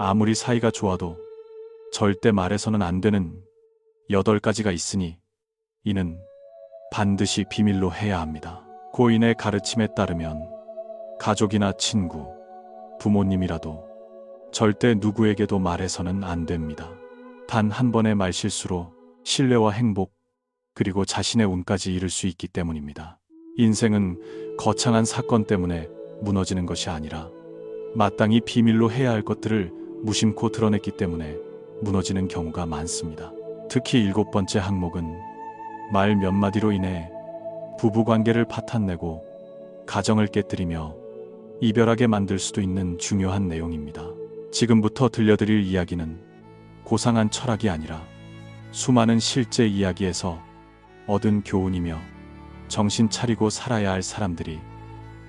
아무리 사이가 좋아도 절대 말해서는 안 되는 8가지가 있으니 이는 반드시 비밀로 해야 합니다. 고인의 가르침에 따르면 가족이나 친구, 부모님이라도 절대 누구에게도 말해서는 안 됩니다. 단 한 번의 말실수로 신뢰와 행복, 그리고 자신의 운까지 잃을 수 있기 때문입니다. 인생은 거창한 사건 때문에 무너지는 것이 아니라 마땅히 비밀로 해야 할 것들을 무심코 드러냈기 때문에 무너지는 경우가 많습니다. 특히 7번째 항목은 말 몇 마디로 인해 부부관계를 파탄내고 가정을 깨뜨리며 이별하게 만들 수도 있는 중요한 내용입니다. 지금부터 들려드릴 이야기는 고상한 철학이 아니라 수많은 실제 이야기에서 얻은 교훈이며 정신 차리고 살아야 할 사람들이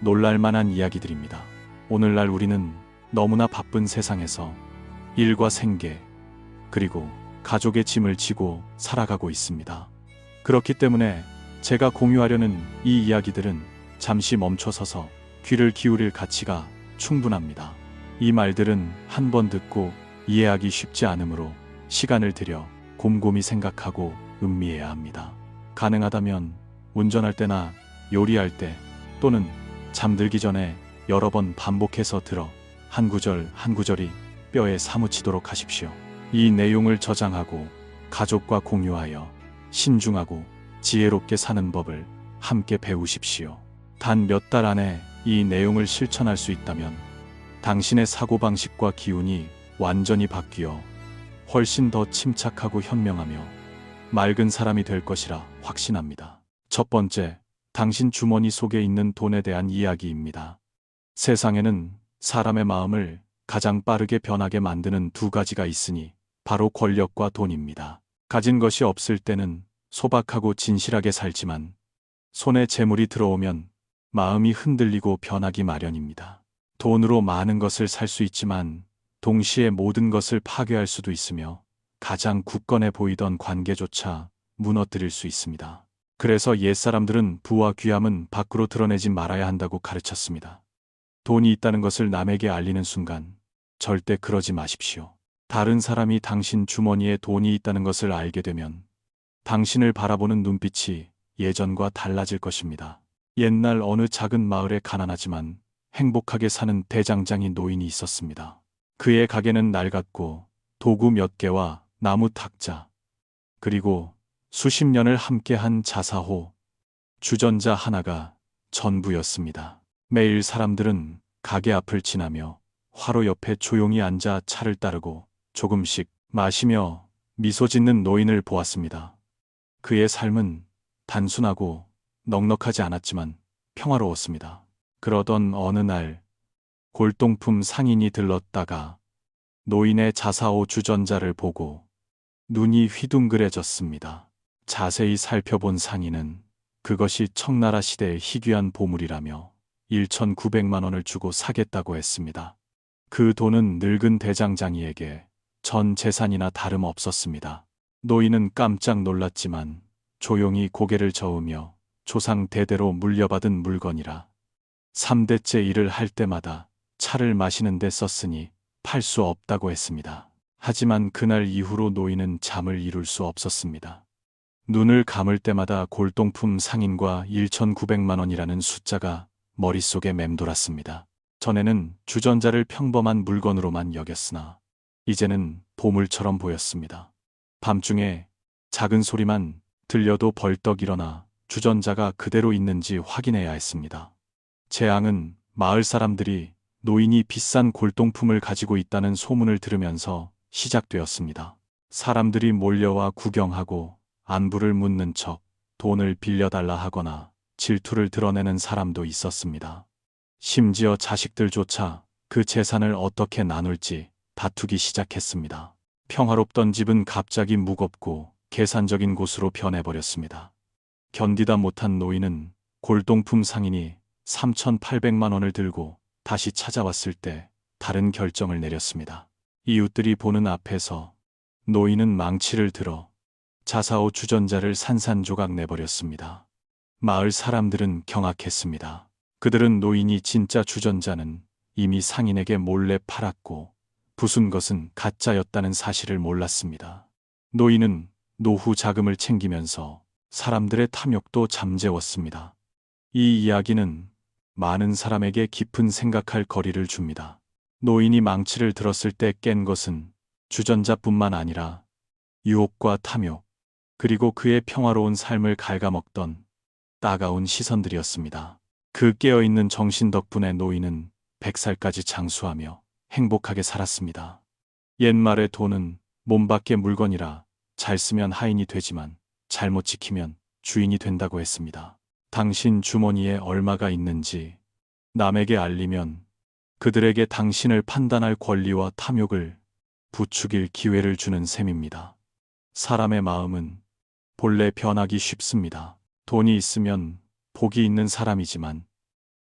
놀랄만한 이야기들입니다. 오늘날 우리는 너무나 바쁜 세상에서 일과 생계, 그리고 가족의 짐을 지고 살아가고 있습니다. 그렇기 때문에 제가 공유하려는 이 이야기들은 잠시 멈춰서서 귀를 기울일 가치가 충분합니다. 이 말들은 한 번 듣고 이해하기 쉽지 않으므로 시간을 들여 곰곰이 생각하고 음미해야 합니다. 가능하다면 운전할 때나 요리할 때 또는 잠들기 전에 여러 번 반복해서 들어 한 구절 한 구절이 뼈에 사무치도록 하십시오. 이 내용을 저장하고 가족과 공유하여 신중하고 지혜롭게 사는 법을 함께 배우십시오. 단 몇 달 안에 이 내용을 실천할 수 있다면 당신의 사고방식과 기운이 완전히 바뀌어 훨씬 더 침착하고 현명하며 맑은 사람이 될 것이라 확신합니다. 첫 번째, 당신 주머니 속에 있는 돈에 대한 이야기입니다. 세상에는 사람의 마음을 가장 빠르게 변하게 만드는 2가지가 있으니 바로 권력과 돈입니다. 가진 것이 없을 때는 소박하고 진실하게 살지만 손에 재물이 들어오면 마음이 흔들리고 변하기 마련입니다. 돈으로 많은 것을 살 수 있지만 동시에 모든 것을 파괴할 수도 있으며 가장 굳건해 보이던 관계조차 무너뜨릴 수 있습니다. 그래서 옛사람들은 부와 귀함은 밖으로 드러내지 말아야 한다고 가르쳤습니다. 돈이 있다는 것을 남에게 알리는 순간 절대 그러지 마십시오. 다른 사람이 당신 주머니에 돈이 있다는 것을 알게 되면 당신을 바라보는 눈빛이 예전과 달라질 것입니다. 옛날 어느 작은 마을에 가난하지만 행복하게 사는 대장장이 노인이 있었습니다. 그의 가게는 낡았고 도구 몇 개와 나무 탁자, 그리고 수십 년을 함께한 자사호, 주전자 하나가 전부였습니다. 매일 사람들은 가게 앞을 지나며 화로 옆에 조용히 앉아 차를 따르고 조금씩 마시며 미소 짓는 노인을 보았습니다. 그의 삶은 단순하고 넉넉하지 않았지만 평화로웠습니다. 그러던 어느 날 골동품 상인이 들렀다가 노인의 자사오 주전자를 보고 눈이 휘둥그레졌습니다. 자세히 살펴본 상인은 그것이 청나라 시대의 희귀한 보물이라며 1,900만 원을 주고 사겠다고 했습니다. 그 돈은 늙은 대장장이에게 전 재산이나 다름없었습니다. 노인은 깜짝 놀랐지만 조용히 고개를 저으며 조상 대대로 물려받은 물건이라 3대째 일을 할 때마다 차를 마시는 데 썼으니 팔 수 없다고 했습니다. 하지만 그날 이후로 노인은 잠을 이룰 수 없었습니다. 눈을 감을 때마다 골동품 상인과 1,900만 원이라는 숫자가 머릿속에 맴돌았습니다. 전에는 주전자를 평범한 물건으로만 여겼으나 이제는 보물처럼 보였습니다. 밤중에 작은 소리만 들려도 벌떡 일어나 주전자가 그대로 있는지 확인해야 했습니다. 재앙은 마을 사람들이 노인이 비싼 골동품을 가지고 있다는 소문을 들으면서 시작되었습니다. 사람들이 몰려와 구경하고 안부를 묻는 척 돈을 빌려달라 하거나 질투를 드러내는 사람도 있었습니다. 심지어 자식들조차 그 재산을 어떻게 나눌지 다투기 시작했습니다. 평화롭던 집은 갑자기 무겁고 계산적인 곳으로 변해버렸습니다. 견디다 못한 노인은 골동품 상인이 3,800만 원을 들고 다시 찾아왔을 때 다른 결정을 내렸습니다. 이웃들이 보는 앞에서 노인은 망치를 들어 자사오 주전자를 산산조각 내버렸습니다. 마을 사람들은 경악했습니다. 그들은 노인이 진짜 주전자는 이미 상인에게 몰래 팔았고 부순 것은 가짜였다는 사실을 몰랐습니다. 노인은 노후 자금을 챙기면서 사람들의 탐욕도 잠재웠습니다. 이 이야기는 많은 사람에게 깊은 생각할 거리를 줍니다. 노인이 망치를 들었을 때 깬 것은 주전자뿐만 아니라 유혹과 탐욕, 그리고 그의 평화로운 삶을 갉아먹던 따가운 시선들이었습니다. 그 깨어있는 정신 덕분에 노인은 100살까지 장수하며 행복하게 살았습니다. 옛말에 돈은 몸 밖의 물건이라 잘 쓰면 하인이 되지만 잘못 지키면 주인이 된다고 했습니다. 당신 주머니에 얼마가 있는지 남에게 알리면 그들에게 당신을 판단할 권리와 탐욕을 부추길 기회를 주는 셈입니다. 사람의 마음은 본래 변하기 쉽습니다. 돈이 있으면 복이 있는 사람이지만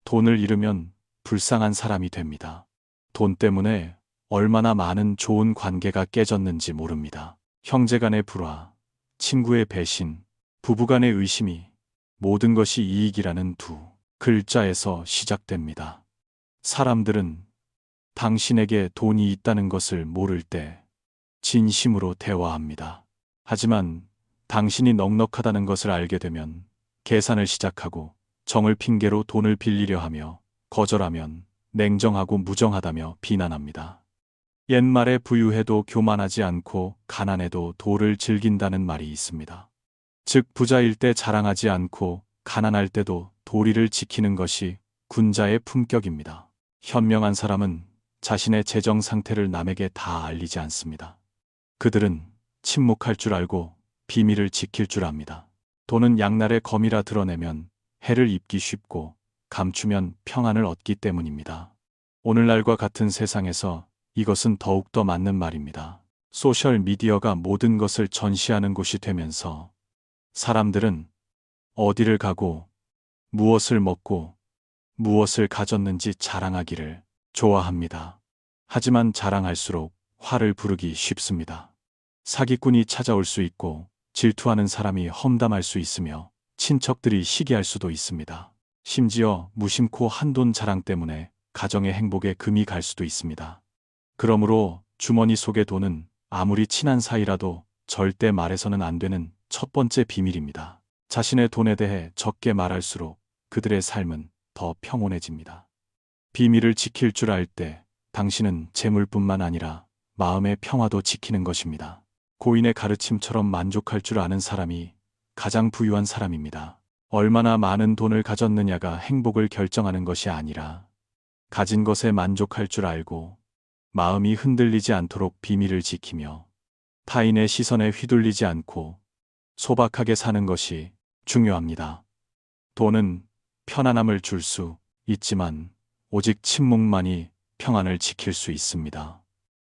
돈을 잃으면 불쌍한 사람이 됩니다. 돈 때문에 얼마나 많은 좋은 관계가 깨졌는지 모릅니다. 형제간의 불화, 친구의 배신, 부부간의 의심이 모든 것이 이익이라는 두 글자에서 시작됩니다. 사람들은 당신에게 돈이 있다는 것을 모를 때 진심으로 대화합니다. 하지만 당신이 넉넉하다는 것을 알게 되면 계산을 시작하고 정을 핑계로 돈을 빌리려 하며 거절하면 냉정하고 무정하다며 비난합니다. 옛말에 부유해도 교만하지 않고 가난해도 도를 즐긴다는 말이 있습니다. 즉 부자일 때 자랑하지 않고 가난할 때도 도리를 지키는 것이 군자의 품격입니다. 현명한 사람은 자신의 재정 상태를 남에게 다 알리지 않습니다. 그들은 침묵할 줄 알고 비밀을 지킬 줄 압니다. 돈은 양날의 검이라 드러내면 해를 입기 쉽고 감추면 평안을 얻기 때문입니다. 오늘날과 같은 세상에서 이것은 더욱더 맞는 말입니다. 소셜 미디어가 모든 것을 전시하는 곳이 되면서 사람들은 어디를 가고 무엇을 먹고 무엇을 가졌는지 자랑하기를 좋아합니다. 하지만 자랑할수록 화를 부르기 쉽습니다. 사기꾼이 찾아올 수 있고 질투하는 사람이 험담할 수 있으며 친척들이 시기할 수도 있습니다. 심지어 무심코 한돈 자랑 때문에 가정의 행복에 금이 갈 수도 있습니다. 그러므로 주머니 속의 돈은 아무리 친한 사이라도 절대 말해서는 안 되는 첫 번째 비밀입니다. 자신의 돈에 대해 적게 말할수록 그들의 삶은 더 평온해집니다. 비밀을 지킬 줄 알 때 당신은 재물뿐만 아니라 마음의 평화도 지키는 것입니다. 고인의 가르침처럼 만족할 줄 아는 사람이 가장 부유한 사람입니다. 얼마나 많은 돈을 가졌느냐가 행복을 결정하는 것이 아니라 가진 것에 만족할 줄 알고 마음이 흔들리지 않도록 비밀을 지키며 타인의 시선에 휘둘리지 않고 소박하게 사는 것이 중요합니다. 돈은 편안함을 줄 수 있지만 오직 침묵만이 평안을 지킬 수 있습니다.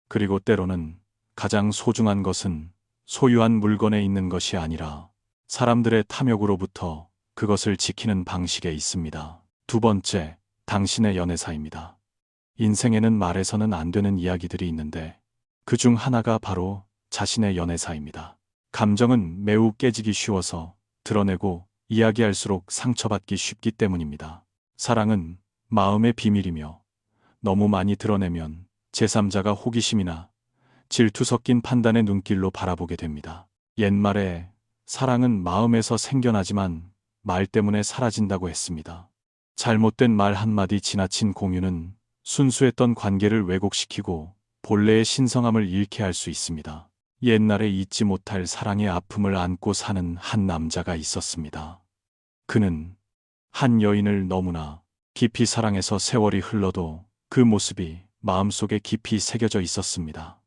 그리고 때로는 가장 소중한 것은 소유한 물건에 있는 것이 아니라 사람들의 탐욕으로부터 그것을 지키는 방식에 있습니다. 두 번째, 당신의 연애사입니다. 인생에는 말해서는 안 되는 이야기들이 있는데 그 중 하나가 바로 자신의 연애사입니다. 감정은 매우 깨지기 쉬워서 드러내고 이야기할수록 상처받기 쉽기 때문입니다. 사랑은 마음의 비밀이며 너무 많이 드러내면 제3자가 호기심이나 질투 섞인 판단의 눈길로 바라보게 됩니다. 옛말에 사랑은 마음에서 생겨나지만 말 때문에 사라진다고 했습니다. 잘못된 말 한마디, 지나친 공유는 순수했던 관계를 왜곡시키고 본래의 신성함을 잃게 할 수 있습니다. 옛날에 잊지 못할 사랑의 아픔을 안고 사는 한 남자가 있었습니다. 그는 한 여인을 너무나 깊이 사랑해서 세월이 흘러도 그 모습이 마음속에 깊이 새겨져 있었습니다.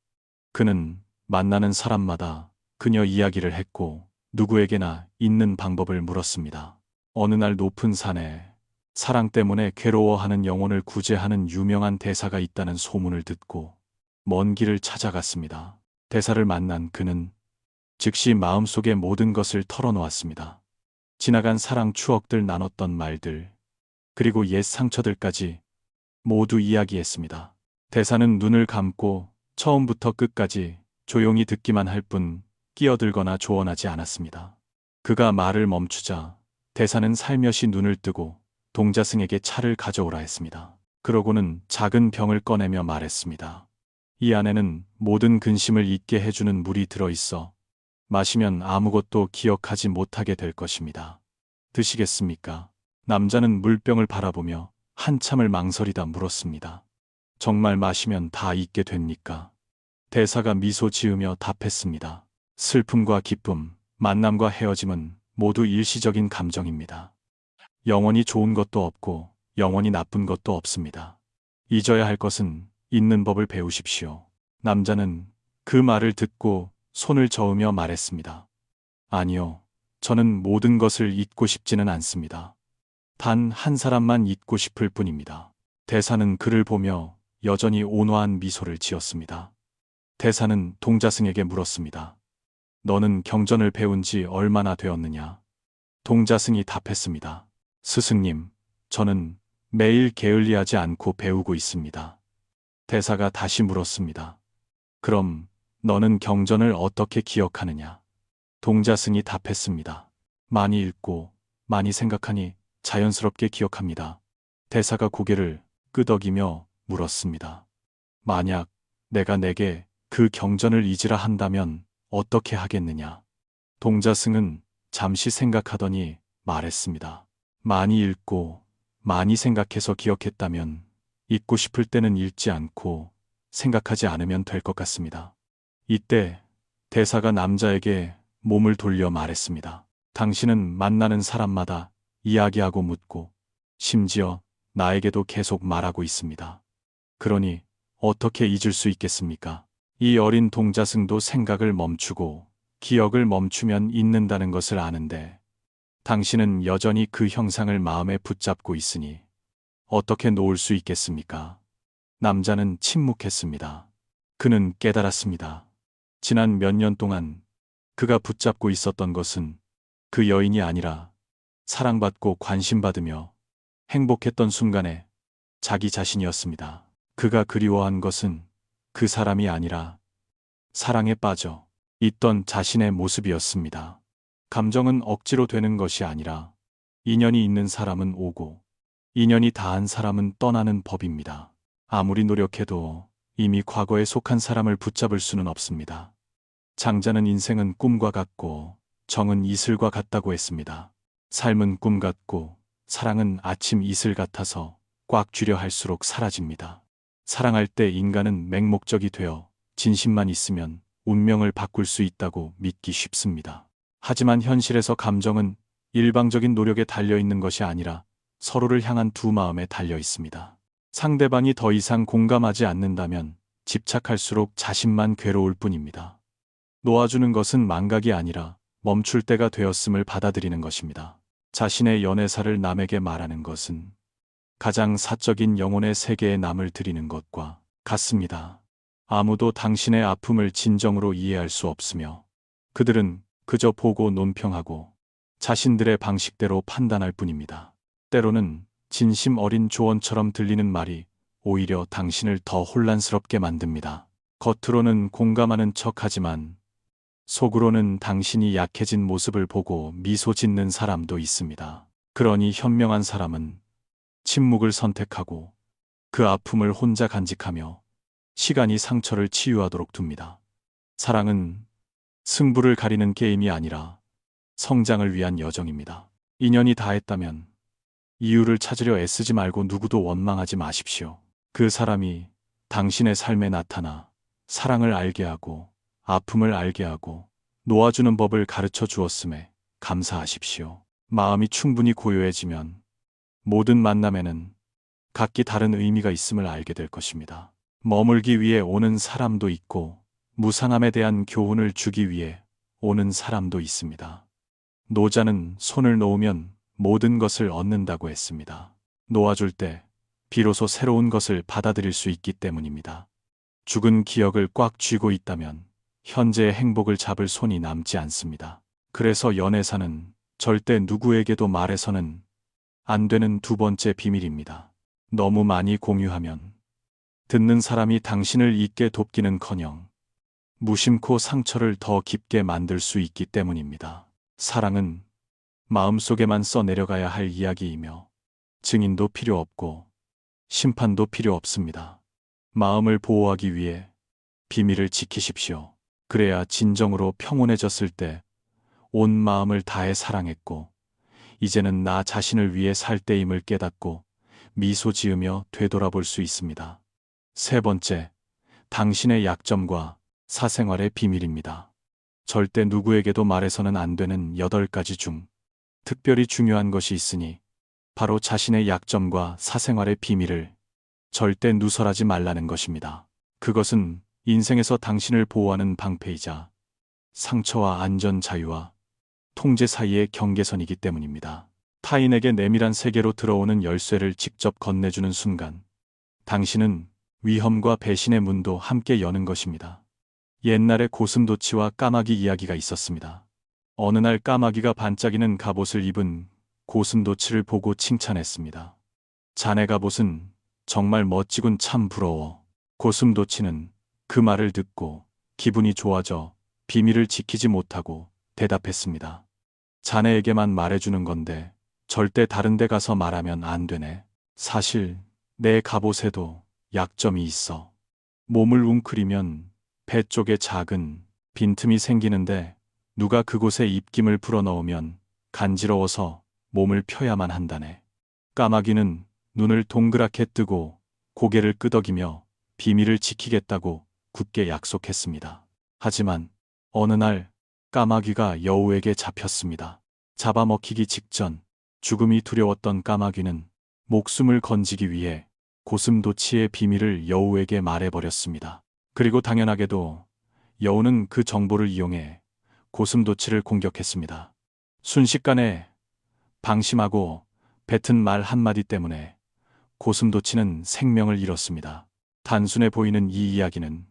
그는 만나는 사람마다 그녀 이야기를 했고 누구에게나 있는 방법을 물었습니다. 어느 날 높은 산에 사랑 때문에 괴로워하는 영혼을 구제하는 유명한 대사가 있다는 소문을 듣고 먼 길을 찾아갔습니다. 대사를 만난 그는 즉시 마음속의 모든 것을 털어놓았습니다. 지나간 사랑 추억들, 나눴던 말들, 그리고 옛 상처들까지 모두 이야기했습니다. 대사는 눈을 감고 처음부터 끝까지 조용히 듣기만 할 뿐 끼어들거나 조언하지 않았습니다. 그가 말을 멈추자 대사는 살며시 눈을 뜨고 동자승에게 차를 가져오라 했습니다. 그러고는 작은 병을 꺼내며 말했습니다. 이 안에는 모든 근심을 잊게 해주는 물이 들어있어 마시면 아무것도 기억하지 못하게 될 것입니다. 드시겠습니까? 남자는 물병을 바라보며 한참을 망설이다 물었습니다. 정말 마시면 다 잊게 됩니까? 대사가 미소 지으며 답했습니다. 슬픔과 기쁨, 만남과 헤어짐은 모두 일시적인 감정입니다. 영원히 좋은 것도 없고 영원히 나쁜 것도 없습니다. 잊어야 할 것은 잊는 법을 배우십시오. 남자는 그 말을 듣고 손을 저으며 말했습니다. 아니요, 저는 모든 것을 잊고 싶지는 않습니다. 단 한 사람만 잊고 싶을 뿐입니다. 대사는 그를 보며 여전히 온화한 미소를 지었습니다. 대사는 동자승에게 물었습니다. 너는 경전을 배운 지 얼마나 되었느냐? 동자승이 답했습니다. 스승님, 저는 매일 게을리하지 않고 배우고 있습니다. 대사가 다시 물었습니다. 그럼 너는 경전을 어떻게 기억하느냐? 동자승이 답했습니다. 많이 읽고 많이 생각하니 자연스럽게 기억합니다. 대사가 고개를 끄덕이며 물었습니다. 만약 내가 내게 그 경전을 잊으라 한다면 어떻게 하겠느냐? 동자승은 잠시 생각하더니 말했습니다. 많이 읽고 많이 생각해서 기억했다면 잊고 싶을 때는 읽지 않고 생각하지 않으면 될 것 같습니다. 이때 대사가 남자에게 몸을 돌려 말했습니다. 당신은 만나는 사람마다 이야기하고 묻고 심지어 나에게도 계속 말하고 있습니다. 그러니 어떻게 잊을 수 있겠습니까? 이 어린 동자승도 생각을 멈추고 기억을 멈추면 잊는다는 것을 아는데 당신은 여전히 그 형상을 마음에 붙잡고 있으니 어떻게 놓을 수 있겠습니까? 남자는 침묵했습니다. 그는 깨달았습니다. 지난 몇 년 동안 그가 붙잡고 있었던 것은 그 여인이 아니라 사랑받고 관심받으며 행복했던 순간에 자기 자신이었습니다. 그가 그리워한 것은 그 사람이 아니라 사랑에 빠져 있던 자신의 모습이었습니다. 감정은 억지로 되는 것이 아니라 인연이 있는 사람은 오고 인연이 다한 사람은 떠나는 법입니다. 아무리 노력해도 이미 과거에 속한 사람을 붙잡을 수는 없습니다. 장자는 인생은 꿈과 같고 정은 이슬과 같다고 했습니다. 삶은 꿈 같고 사랑은 아침 이슬 같아서 꽉 쥐려 할수록 사라집니다. 사랑할 때 인간은 맹목적이 되어 진심만 있으면 운명을 바꿀 수 있다고 믿기 쉽습니다. 하지만 현실에서 감정은 일방적인 노력에 달려 있는 것이 아니라 서로를 향한 두 마음에 달려 있습니다. 상대방이 더 이상 공감하지 않는다면 집착할수록 자신만 괴로울 뿐입니다. 놓아주는 것은 망각이 아니라 멈출 때가 되었음을 받아들이는 것입니다. 자신의 연애사를 남에게 말하는 것은 가장 사적인 영혼의 세계에 남을 드리는 것과 같습니다. 아무도 당신의 아픔을 진정으로 이해할 수 없으며 그들은 그저 보고 논평하고 자신들의 방식대로 판단할 뿐입니다. 때로는 진심 어린 조언처럼 들리는 말이 오히려 당신을 더 혼란스럽게 만듭니다. 겉으로는 공감하는 척하지만 속으로는 당신이 약해진 모습을 보고 미소 짓는 사람도 있습니다. 그러니 현명한 사람은 침묵을 선택하고 그 아픔을 혼자 간직하며 시간이 상처를 치유하도록 둡니다. 사랑은 승부를 가리는 게임이 아니라 성장을 위한 여정입니다. 인연이 다했다면 이유를 찾으려 애쓰지 말고 누구도 원망하지 마십시오. 그 사람이 당신의 삶에 나타나 사랑을 알게 하고 아픔을 알게 하고 놓아주는 법을 가르쳐 주었음에 감사하십시오. 마음이 충분히 고요해지면 모든 만남에는 각기 다른 의미가 있음을 알게 될 것입니다. 머물기 위해 오는 사람도 있고 무상함에 대한 교훈을 주기 위해 오는 사람도 있습니다. 노자는 손을 놓으면 모든 것을 얻는다고 했습니다. 놓아줄 때 비로소 새로운 것을 받아들일 수 있기 때문입니다. 죽은 기억을 꽉 쥐고 있다면 현재의 행복을 잡을 손이 남지 않습니다. 그래서 연애사는 절대 누구에게도 말해서는 안 되는 두 번째 비밀입니다. 너무 많이 공유하면 듣는 사람이 당신을 잊게 돕기는커녕 무심코 상처를 더 깊게 만들 수 있기 때문입니다. 사랑은 마음속에만 써내려가야 할 이야기이며 증인도 필요 없고 심판도 필요 없습니다. 마음을 보호하기 위해 비밀을 지키십시오. 그래야 진정으로 평온해졌을 때 온 마음을 다해 사랑했고, 이제는 나 자신을 위해 살 때임을 깨닫고 미소 지으며 되돌아볼 수 있습니다. 세 번째, 당신의 약점과 사생활의 비밀입니다. 절대 누구에게도 말해서는 안 되는 8가지 중 특별히 중요한 것이 있으니 바로 자신의 약점과 사생활의 비밀을 절대 누설하지 말라는 것입니다. 그것은 인생에서 당신을 보호하는 방패이자 상처와 안전 자유와 통제 사이의 경계선이기 때문입니다. 타인에게 내밀한 세계로 들어오는 열쇠를 직접 건네주는 순간 당신은 위험과 배신의 문도 함께 여는 것입니다. 옛날에 고슴도치와 까마귀 이야기가 있었습니다. 어느 날 까마귀가 반짝이는 갑옷을 입은 고슴도치를 보고 칭찬했습니다. 자네 갑옷은 정말 멋지군, 참 부러워. 고슴도치는 그 말을 듣고 기분이 좋아져 비밀을 지키지 못하고 대답했습니다. 자네에게만 말해주는 건데 절대 다른 데 가서 말하면 안 되네. 사실 내 갑옷에도 약점이 있어. 몸을 웅크리면 배 쪽에 작은 빈틈이 생기는데 누가 그곳에 입김을 불어넣으면 간지러워서 몸을 펴야만 한다네. 까마귀는 눈을 동그랗게 뜨고 고개를 끄덕이며 비밀을 지키겠다고 굳게 약속했습니다. 하지만 어느 날 까마귀가 여우에게 잡혔습니다. 잡아먹히기 직전 죽음이 두려웠던 까마귀는 목숨을 건지기 위해 고슴도치의 비밀을 여우에게 말해버렸습니다. 그리고 당연하게도 여우는 그 정보를 이용해 고슴도치를 공격했습니다. 순식간에 방심하고 뱉은 말 한마디 때문에 고슴도치는 생명을 잃었습니다. 단순해 보이는 이 이야기는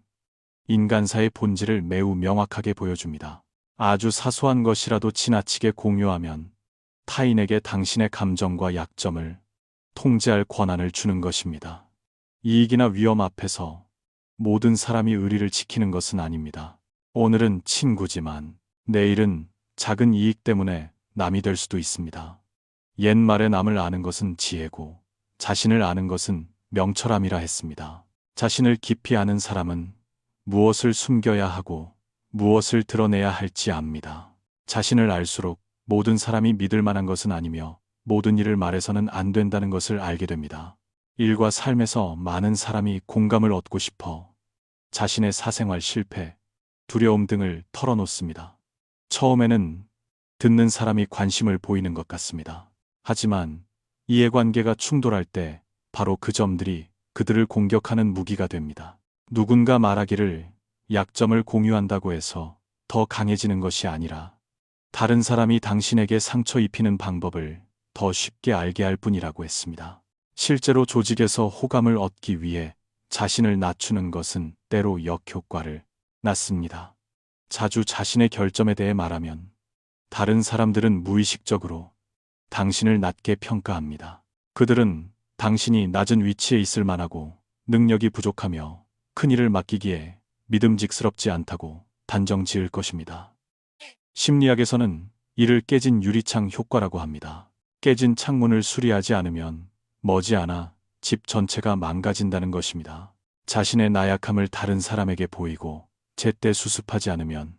인간사의 본질을 매우 명확하게 보여줍니다. 아주 사소한 것이라도 지나치게 공유하면 타인에게 당신의 감정과 약점을 통제할 권한을 주는 것입니다. 이익이나 위험 앞에서 모든 사람이 의리를 지키는 것은 아닙니다. 오늘은 친구지만 내일은 작은 이익 때문에 남이 될 수도 있습니다. 옛말에 남을 아는 것은 지혜고 자신을 아는 것은 명철함이라 했습니다. 자신을 깊이 아는 사람은 무엇을 숨겨야 하고 무엇을 드러내야 할지 압니다. 자신을 알수록 모든 사람이 믿을 만한 것은 아니며 모든 일을 말해서는 안 된다는 것을 알게 됩니다. 일과 삶에서 많은 사람이 공감을 얻고 싶어 자신의 사생활 실패, 두려움 등을 털어놓습니다. 처음에는 듣는 사람이 관심을 보이는 것 같습니다. 하지만 이해관계가 충돌할 때 바로 그 점들이 그들을 공격하는 무기가 됩니다. 누군가 말하기를 약점을 공유한다고 해서 더 강해지는 것이 아니라 다른 사람이 당신에게 상처 입히는 방법을 더 쉽게 알게 할 뿐이라고 했습니다. 실제로 조직에서 호감을 얻기 위해 자신을 낮추는 것은 때로 역효과를 낳습니다. 자주 자신의 결점에 대해 말하면 다른 사람들은 무의식적으로 당신을 낮게 평가합니다. 그들은 당신이 낮은 위치에 있을 만하고 능력이 부족하며 큰일을 맡기기에 믿음직스럽지 않다고 단정 지을 것입니다. 심리학에서는 이를 깨진 유리창 효과라고 합니다. 깨진 창문을 수리하지 않으면 머지않아 집 전체가 망가진다는 것입니다. 자신의 나약함을 다른 사람에게 보이고 제때 수습하지 않으면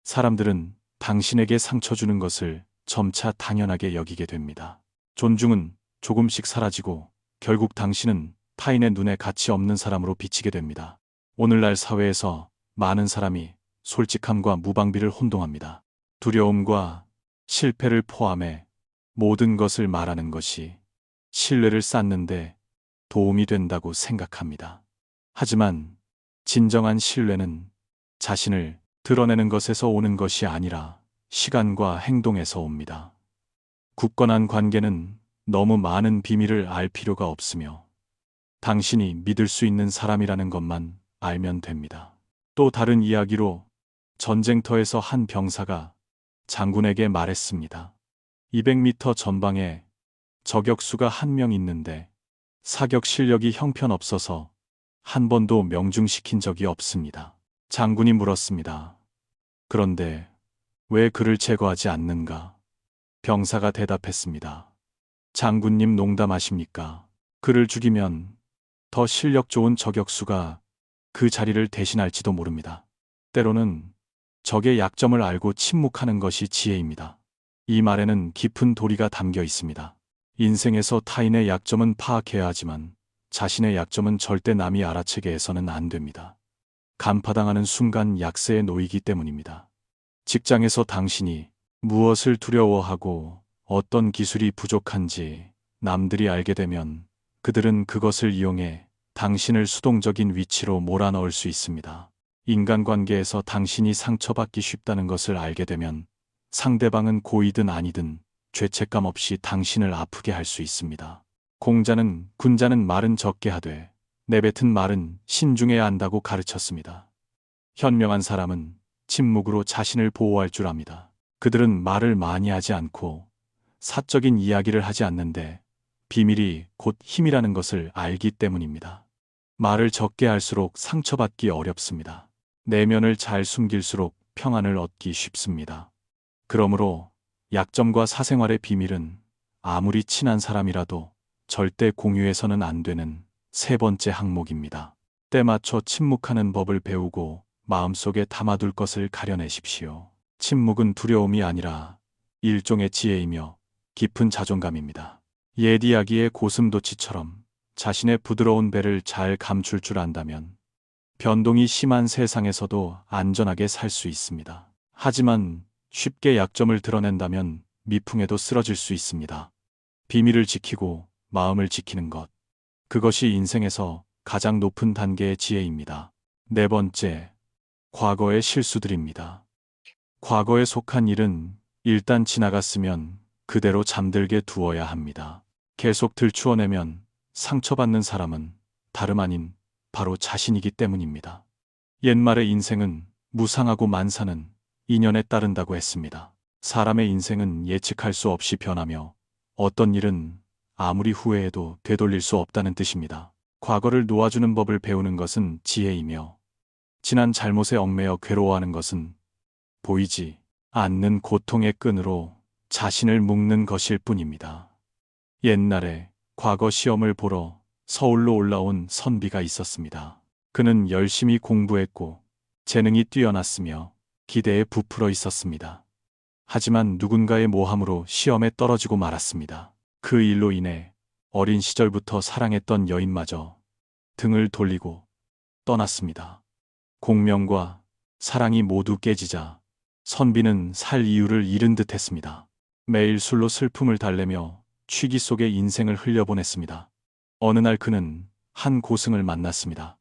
사람들은 당신에게 상처 주는 것을 점차 당연하게 여기게 됩니다. 존중은 조금씩 사라지고 결국 당신은 타인의 눈에 가치 없는 사람으로 비치게 됩니다. 오늘날 사회에서 많은 사람이 솔직함과 무방비를 혼동합니다. 두려움과 실패를 포함해 모든 것을 말하는 것이 신뢰를 쌓는데 도움이 된다고 생각합니다. 하지만 진정한 신뢰는 자신을 드러내는 것에서 오는 것이 아니라 시간과 행동에서 옵니다. 굳건한 관계는 너무 많은 비밀을 알 필요가 없으며 당신이 믿을 수 있는 사람이라는 것만 알면 됩니다. 또 다른 이야기로 전쟁터에서 한 병사가 장군에게 말했습니다. 200m 전방에 저격수가 한 명 있는데 사격 실력이 형편없어서 한 번도 명중시킨 적이 없습니다. 장군이 물었습니다. 그런데 왜 그를 제거하지 않는가? 병사가 대답했습니다. 장군님 농담하십니까? 그를 죽이면 더 실력 좋은 저격수가 그 자리를 대신할지도 모릅니다. 때로는 적의 약점을 알고 침묵하는 것이 지혜입니다. 이 말에는 깊은 도리가 담겨 있습니다. 인생에서 타인의 약점은 파악해야 하지만 자신의 약점은 절대 남이 알아채게 해서는 안 됩니다. 간파당하는 순간 약세에 놓이기 때문입니다. 직장에서 당신이 무엇을 두려워하고 어떤 기술이 부족한지 남들이 알게 되면 그들은 그것을 이용해 당신을 수동적인 위치로 몰아넣을 수 있습니다. 인간관계에서 당신이 상처받기 쉽다는 것을 알게 되면 상대방은 고이든 아니든 죄책감 없이 당신을 아프게 할 수 있습니다. 공자는 군자는 말은 적게 하되 내뱉은 말은 신중해야 한다고 가르쳤습니다. 현명한 사람은 침묵으로 자신을 보호할 줄 압니다. 그들은 말을 많이 하지 않고 사적인 이야기를 하지 않는데 비밀이 곧 힘이라는 것을 알기 때문입니다. 말을 적게 할수록 상처받기 어렵습니다. 내면을 잘 숨길수록 평안을 얻기 쉽습니다. 그러므로 약점과 사생활의 비밀은 아무리 친한 사람이라도 절대 공유해서는 안 되는 세 번째 항목입니다. 때 맞춰 침묵하는 법을 배우고 마음속에 담아둘 것을 가려내십시오. 침묵은 두려움이 아니라 일종의 지혜이며 깊은 자존감입니다. 옛 이야기의 고슴도치처럼 자신의 부드러운 배를 잘 감출 줄 안다면 변동이 심한 세상에서도 안전하게 살 수 있습니다. 하지만 쉽게 약점을 드러낸다면 미풍에도 쓰러질 수 있습니다. 비밀을 지키고 마음을 지키는 것. 그것이 인생에서 가장 높은 단계의 지혜입니다. 네 번째, 과거의 실수들입니다. 과거에 속한 일은 일단 지나갔으면 그대로 잠들게 두어야 합니다. 계속 들추어내면 상처받는 사람은 다름 아닌 바로 자신이기 때문입니다. 옛말의 인생은 무상하고 만사는 인연에 따른다고 했습니다. 사람의 인생은 예측할 수 없이 변하며 어떤 일은 아무리 후회해도 되돌릴 수 없다는 뜻입니다. 과거를 놓아주는 법을 배우는 것은 지혜이며 지난 잘못에 얽매여 괴로워하는 것은 보이지 않는 고통의 끈으로 자신을 묶는 것일 뿐입니다. 옛날에 과거 시험을 보러 서울로 올라온 선비가 있었습니다. 그는 열심히 공부했고 재능이 뛰어났으며 기대에 부풀어 있었습니다. 하지만 누군가의 모함으로 시험에 떨어지고 말았습니다. 그 일로 인해 어린 시절부터 사랑했던 여인마저 등을 돌리고 떠났습니다. 공명과 사랑이 모두 깨지자 선비는 살 이유를 잃은 듯 했습니다. 매일 술로 슬픔을 달래며 취기 속에 인생을 흘려보냈습니다. 어느 날 그는 한 고승을 만났습니다.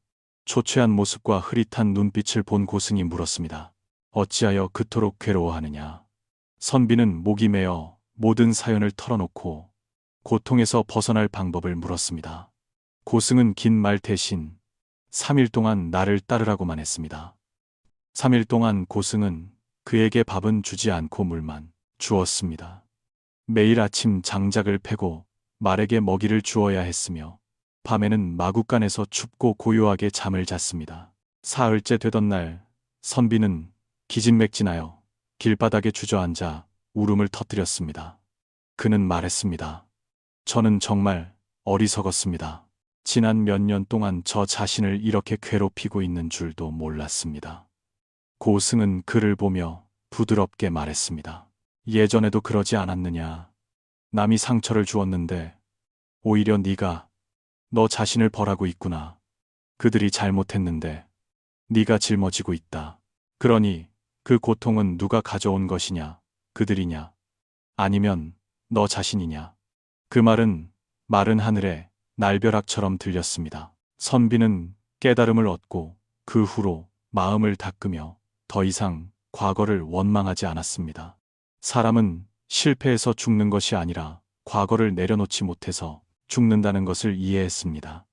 초췌한 모습과 흐릿한 눈빛을 본 고승이 물었습니다. 어찌하여 그토록 괴로워하느냐? 선비는 목이 메어 모든 사연을 털어놓고 고통에서 벗어날 방법을 물었습니다. 고승은 긴 말 대신 3일 동안 나를 따르라고만 했습니다. 3일 동안 고승은 그에게 밥은 주지 않고 물만 주었습니다. 매일 아침 장작을 패고 말에게 먹이를 주어야 했으며 밤에는 마구간에서 춥고 고요하게 잠을 잤습니다. 사흘째 되던 날 선비는 기진맥진하여 길바닥에 주저앉아 울음을 터뜨렸습니다. 그는 말했습니다. 저는 정말 어리석었습니다. 지난 몇 년 동안 저 자신을 이렇게 괴롭히고 있는 줄도 몰랐습니다. 고승은 그를 보며 부드럽게 말했습니다. 예전에도 그러지 않았느냐. 남이 상처를 주었는데 오히려 네가 너 자신을 벌하고 있구나. 그들이 잘못했는데 네가 짊어지고 있다. 그러니 그 고통은 누가 가져온 것이냐? 그들이냐? 아니면 너 자신이냐? 그 말은 마른 하늘에 날벼락처럼 들렸습니다. 선비는 깨달음을 얻고 그 후로 마음을 닦으며 더 이상 과거를 원망하지 않았습니다. 사람은 실패해서 죽는 것이 아니라 과거를 내려놓지 못해서 죽는다는 것을 이해했습니다.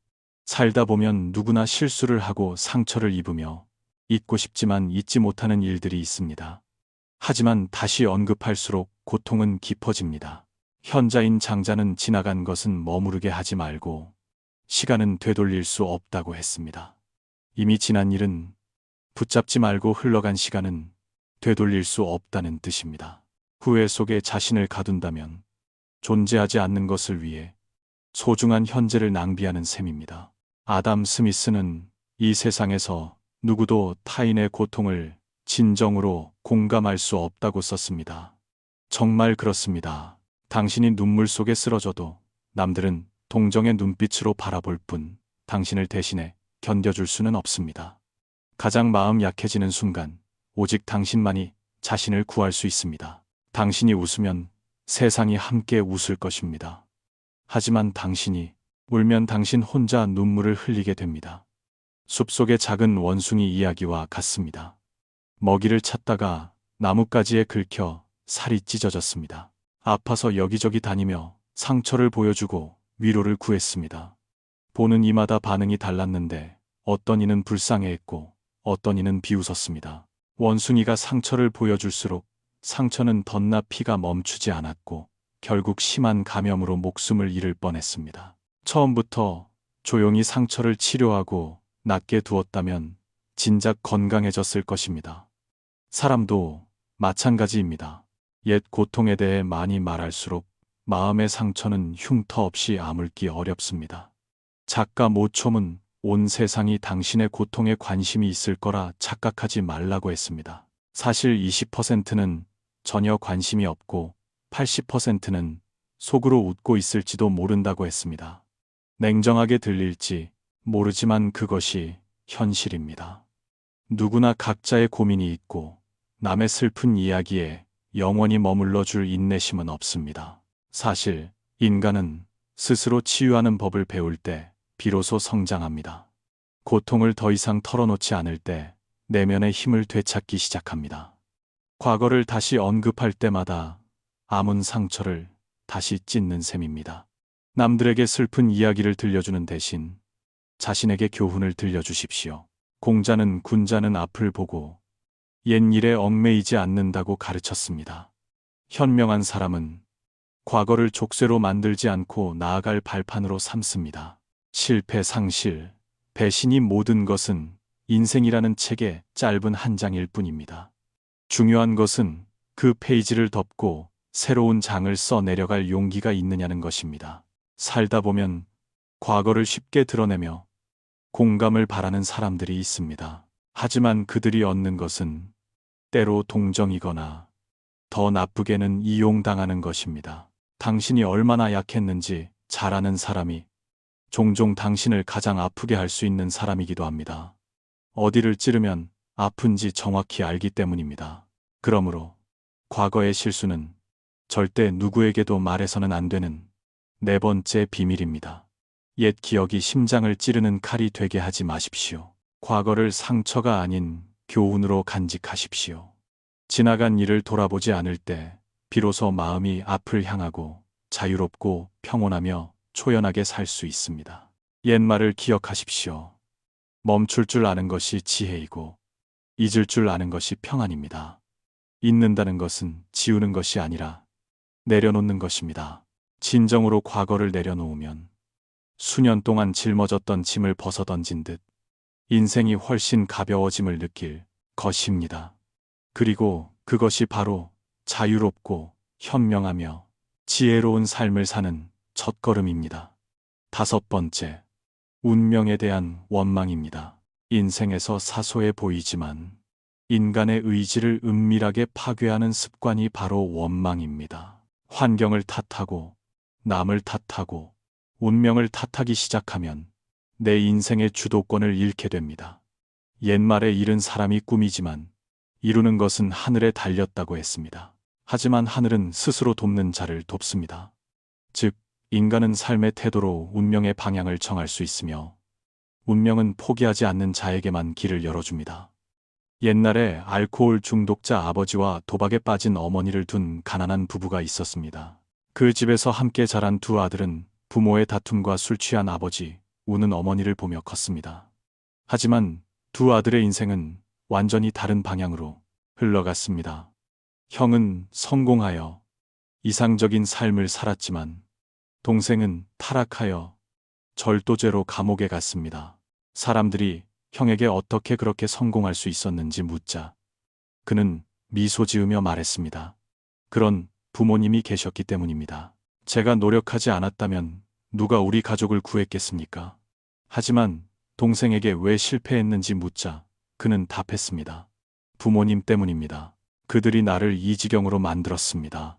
살다 보면 누구나 실수를 하고 상처를 입으며 잊고 싶지만 잊지 못하는 일들이 있습니다. 하지만 다시 언급할수록 고통은 깊어집니다. 현자인 장자는 지나간 것은 머무르게 하지 말고 시간은 되돌릴 수 없다고 했습니다. 이미 지난 일은 붙잡지 말고 흘러간 시간은 되돌릴 수 없다는 뜻입니다. 후회 속에 자신을 가둔다면 존재하지 않는 것을 위해 소중한 현재를 낭비하는 셈입니다. 아담 스미스는 이 세상에서 누구도 타인의 고통을 진정으로 공감할 수 없다고 썼습니다. 정말 그렇습니다. 당신이 눈물 속에 쓰러져도 남들은 동정의 눈빛으로 바라볼 뿐 당신을 대신해 견뎌줄 수는 없습니다. 가장 마음 약해지는 순간 오직 당신만이 자신을 구할 수 있습니다. 당신이 웃으면 세상이 함께 웃을 것입니다. 하지만 당신이 울면 당신 혼자 눈물을 흘리게 됩니다. 숲속의 작은 원숭이 이야기와 같습니다. 먹이를 찾다가 나뭇가지에 긁혀 살이 찢어졌습니다. 아파서 여기저기 다니며 상처를 보여주고 위로를 구했습니다. 보는 이마다 반응이 달랐는데 어떤 이는 불쌍해했고 어떤 이는 비웃었습니다. 원숭이가 상처를 보여줄수록 상처는 덧나 피가 멈추지 않았고 결국 심한 감염으로 목숨을 잃을 뻔했습니다. 처음부터 조용히 상처를 치료하고 낫게 두었다면 진작 건강해졌을 것입니다. 사람도 마찬가지입니다. 옛 고통에 대해 많이 말할수록 마음의 상처는 흉터 없이 아물기 어렵습니다. 작가 모촘은 온 세상이 당신의 고통에 관심이 있을 거라 착각하지 말라고 했습니다. 사실 20%는 전혀 관심이 없고 80%는 속으로 웃고 있을지도 모른다고 했습니다. 냉정하게 들릴지 모르지만 그것이 현실입니다. 누구나 각자의 고민이 있고 남의 슬픈 이야기에 영원히 머물러 줄 인내심은 없습니다. 사실 인간은 스스로 치유하는 법을 배울 때 비로소 성장합니다. 고통을 더 이상 털어놓지 않을 때 내면의 힘을 되찾기 시작합니다. 과거를 다시 언급할 때마다 아문 상처를 다시 찢는 셈입니다. 남들에게 슬픈 이야기를 들려주는 대신 자신에게 교훈을 들려주십시오. 공자는 군자는 앞을 보고 옛 일에 얽매이지 않는다고 가르쳤습니다. 현명한 사람은 과거를 족쇄로 만들지 않고 나아갈 발판으로 삼습니다. 실패, 상실, 배신이 모든 것은 인생이라는 책의 짧은 한 장일 뿐입니다. 중요한 것은 그 페이지를 덮고 새로운 장을 써 내려갈 용기가 있느냐는 것입니다. 살다 보면 과거를 쉽게 드러내며 공감을 바라는 사람들이 있습니다. 하지만 그들이 얻는 것은 때로 동정이거나 더 나쁘게는 이용당하는 것입니다. 당신이 얼마나 약했는지 잘 아는 사람이 종종 당신을 가장 아프게 할 수 있는 사람이기도 합니다. 어디를 찌르면 아픈지 정확히 알기 때문입니다. 그러므로 과거의 실수는 절대 누구에게도 말해서는 안 되는 네 번째 비밀입니다. 옛 기억이 심장을 찌르는 칼이 되게 하지 마십시오. 과거를 상처가 아닌 교훈으로 간직하십시오. 지나간 일을 돌아보지 않을 때 비로소 마음이 앞을 향하고 자유롭고 평온하며 초연하게 살 수 있습니다. 옛말을 기억하십시오. 멈출 줄 아는 것이 지혜이고 잊을 줄 아는 것이 평안입니다. 잊는다는 것은 지우는 것이 아니라 내려놓는 것입니다. 진정으로 과거를 내려놓으면 수년 동안 짊어졌던 짐을 벗어던진 듯 인생이 훨씬 가벼워짐을 느낄 것입니다. 그리고 그것이 바로 자유롭고 현명하며 지혜로운 삶을 사는 첫걸음입니다. 다섯 번째, 운명에 대한 원망입니다. 인생에서 사소해 보이지만 인간의 의지를 은밀하게 파괴하는 습관이 바로 원망입니다. 환경을 탓하고 남을 탓하고 운명을 탓하기 시작하면 내 인생의 주도권을 잃게 됩니다. 옛말에 잃은 사람이 꿈이지만 이루는 것은 하늘에 달렸다고 했습니다. 하지만 하늘은 스스로 돕는 자를 돕습니다. 즉, 인간은 삶의 태도로 운명의 방향을 정할 수 있으며 운명은 포기하지 않는 자에게만 길을 열어줍니다. 옛날에 알코올 중독자 아버지와 도박에 빠진 어머니를 둔 가난한 부부가 있었습니다. 그 집에서 함께 자란 두 아들은 부모의 다툼과 술 취한 아버지, 우는 어머니를 보며 컸습니다. 하지만 두 아들의 인생은 완전히 다른 방향으로 흘러갔습니다. 형은 성공하여 이상적인 삶을 살았지만 동생은 타락하여 절도죄로 감옥에 갔습니다. 사람들이 형에게 어떻게 그렇게 성공할 수 있었는지 묻자 그는 미소 지으며 말했습니다. 그런 부모님이 계셨기 때문입니다. 제가 노력하지 않았다면 누가 우리 가족을 구했겠습니까? 하지만 동생에게 왜 실패했는지 묻자 그는 답했습니다. 부모님 때문입니다. 그들이 나를 이 지경으로 만들었습니다.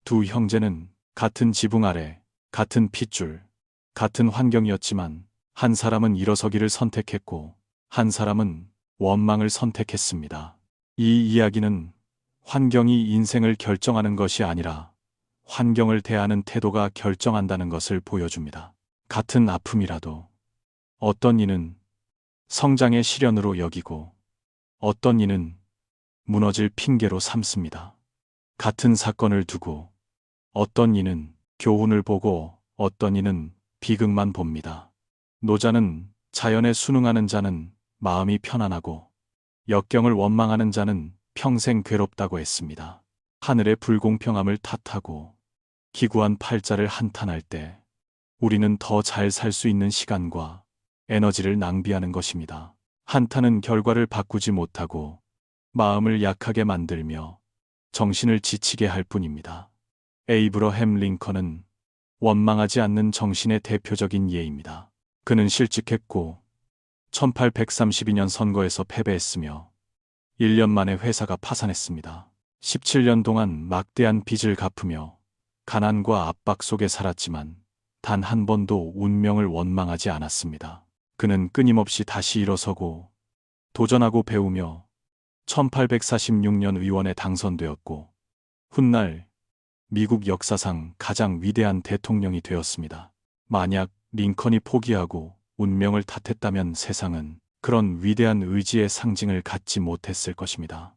두 형제는 같은 지붕 아래, 같은 핏줄, 같은 환경이었지만 한 사람은 일어서기를 선택했고 한 사람은 원망을 선택했습니다. 이 이야기는 환경이 인생을 결정하는 것이 아니라 환경을 대하는 태도가 결정한다는 것을 보여줍니다. 같은 아픔이라도 어떤 이는 성장의 시련으로 여기고 어떤 이는 무너질 핑계로 삼습니다. 같은 사건을 두고 어떤 이는 교훈을 보고 어떤 이는 비극만 봅니다. 노자는 자연에 순응하는 자는 마음이 편안하고 역경을 원망하는 자는 평생 괴롭다고 했습니다. 하늘의 불공평함을 탓하고 기구한 팔자를 한탄할 때 우리는 더 잘 살 수 있는 시간과 에너지를 낭비하는 것입니다. 한탄은 결과를 바꾸지 못하고 마음을 약하게 만들며 정신을 지치게 할 뿐입니다. 에이브러햄 링컨은 원망하지 않는 정신의 대표적인 예입니다. 그는 실직했고 1832년 선거에서 패배했으며 1년 만에 회사가 파산했습니다. 17년 동안 막대한 빚을 갚으며 가난과 압박 속에 살았지만 단 한 번도 운명을 원망하지 않았습니다. 그는 끊임없이 다시 일어서고 도전하고 배우며 1846년 의원에 당선되었고 훗날 미국 역사상 가장 위대한 대통령이 되었습니다. 만약 링컨이 포기하고 운명을 탓했다면 세상은 그런 위대한 의지의 상징을 갖지 못했을 것입니다.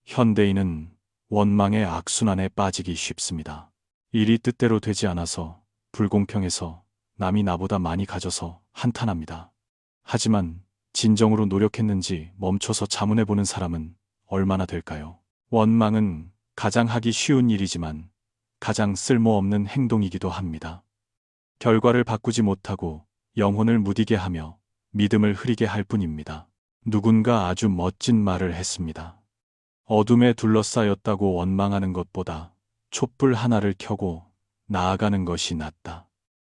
현대인은 원망의 악순환에 빠지기 쉽습니다. 일이 뜻대로 되지 않아서 불공평해서 남이 나보다 많이 가져서 한탄합니다. 하지만 진정으로 노력했는지 멈춰서 자문해보는 사람은 얼마나 될까요? 원망은 가장 하기 쉬운 일이지만 가장 쓸모없는 행동이기도 합니다. 결과를 바꾸지 못하고 영혼을 무디게 하며 믿음을 흐리게 할 뿐입니다. 누군가 아주 멋진 말을 했습니다. 어둠에 둘러싸였다고 원망하는 것보다 촛불 하나를 켜고 나아가는 것이 낫다.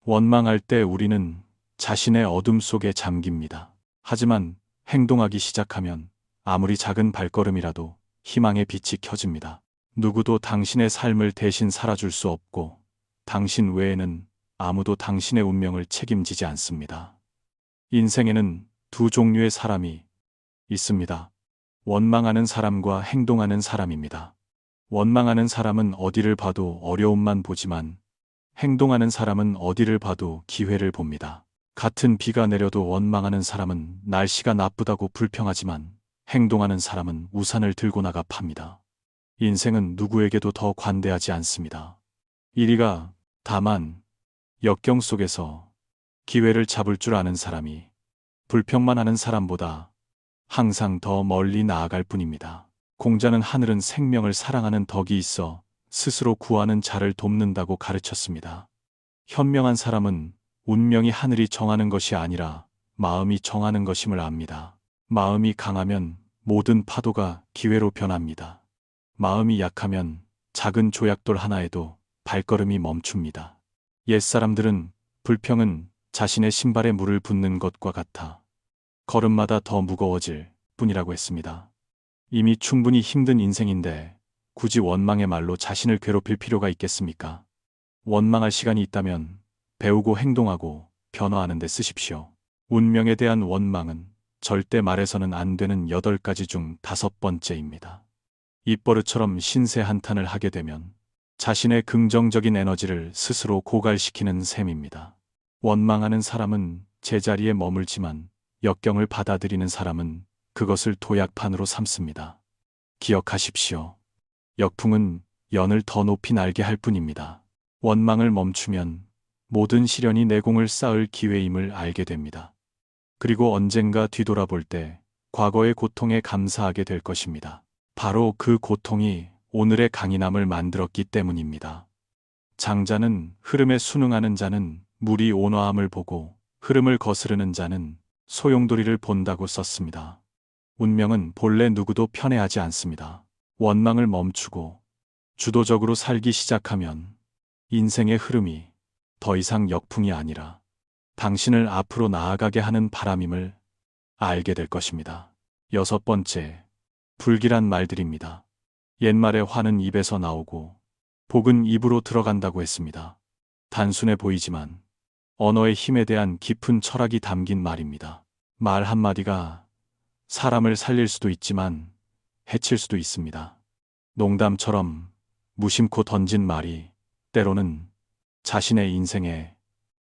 원망할 때 우리는 자신의 어둠 속에 잠깁니다. 하지만 행동하기 시작하면 아무리 작은 발걸음이라도 희망의 빛이 켜집니다. 누구도 당신의 삶을 대신 살아줄 수 없고 당신 외에는 아무도 당신의 운명을 책임지지 않습니다. 인생에는 두 종류의 사람이 있습니다. 원망하는 사람과 행동하는 사람입니다. 원망하는 사람은 어디를 봐도 어려움만 보지만 행동하는 사람은 어디를 봐도 기회를 봅니다. 같은 비가 내려도 원망하는 사람은 날씨가 나쁘다고 불평하지만 행동하는 사람은 우산을 들고 나가 팝니다. 인생은 누구에게도 더 관대하지 않습니다. 이리가 다만 역경 속에서 기회를 잡을 줄 아는 사람이 불평만 하는 사람보다 항상 더 멀리 나아갈 뿐입니다. 공자는 하늘은 생명을 사랑하는 덕이 있어 스스로 구하는 자를 돕는다고 가르쳤습니다. 현명한 사람은 운명이 하늘이 정하는 것이 아니라 마음이 정하는 것임을 압니다. 마음이 강하면 모든 파도가 기회로 변합니다. 마음이 약하면 작은 조약돌 하나에도 발걸음이 멈춥니다. 옛사람들은 불평은 자신의 신발에 물을 붓는 것과 같아 걸음마다 더 무거워질 뿐이라고 했습니다. 이미 충분히 힘든 인생인데 굳이 원망의 말로 자신을 괴롭힐 필요가 있겠습니까? 원망할 시간이 있다면 배우고 행동하고 변화하는 데 쓰십시오. 운명에 대한 원망은 절대 말해서는 안 되는 8가지 중 5번째입니다. 입버릇처럼 신세 한탄을 하게 되면 자신의 긍정적인 에너지를 스스로 고갈시키는 셈입니다. 원망하는 사람은 제자리에 머물지만 역경을 받아들이는 사람은 그것을 도약판으로 삼습니다. 기억하십시오. 역풍은 연을 더 높이 날게 할 뿐입니다. 원망을 멈추면 모든 시련이 내공을 쌓을 기회임을 알게 됩니다. 그리고 언젠가 뒤돌아볼 때 과거의 고통에 감사하게 될 것입니다. 바로 그 고통이 오늘의 강인함을 만들었기 때문입니다. 장자는 흐름에 순응하는 자는 물이 온화함을 보고 흐름을 거스르는 자는 소용돌이를 본다고 썼습니다. 운명은 본래 누구도 편애하지 않습니다. 원망을 멈추고 주도적으로 살기 시작하면 인생의 흐름이 더 이상 역풍이 아니라 당신을 앞으로 나아가게 하는 바람임을 알게 될 것입니다. 6번째, 불길한 말들입니다. 옛말에 화는 입에서 나오고 복은 입으로 들어간다고 했습니다. 단순해 보이지만 언어의 힘에 대한 깊은 철학이 담긴 말입니다. 말 한마디가 사람을 살릴 수도 있지만 해칠 수도 있습니다. 농담처럼 무심코 던진 말이 때로는 자신의 인생에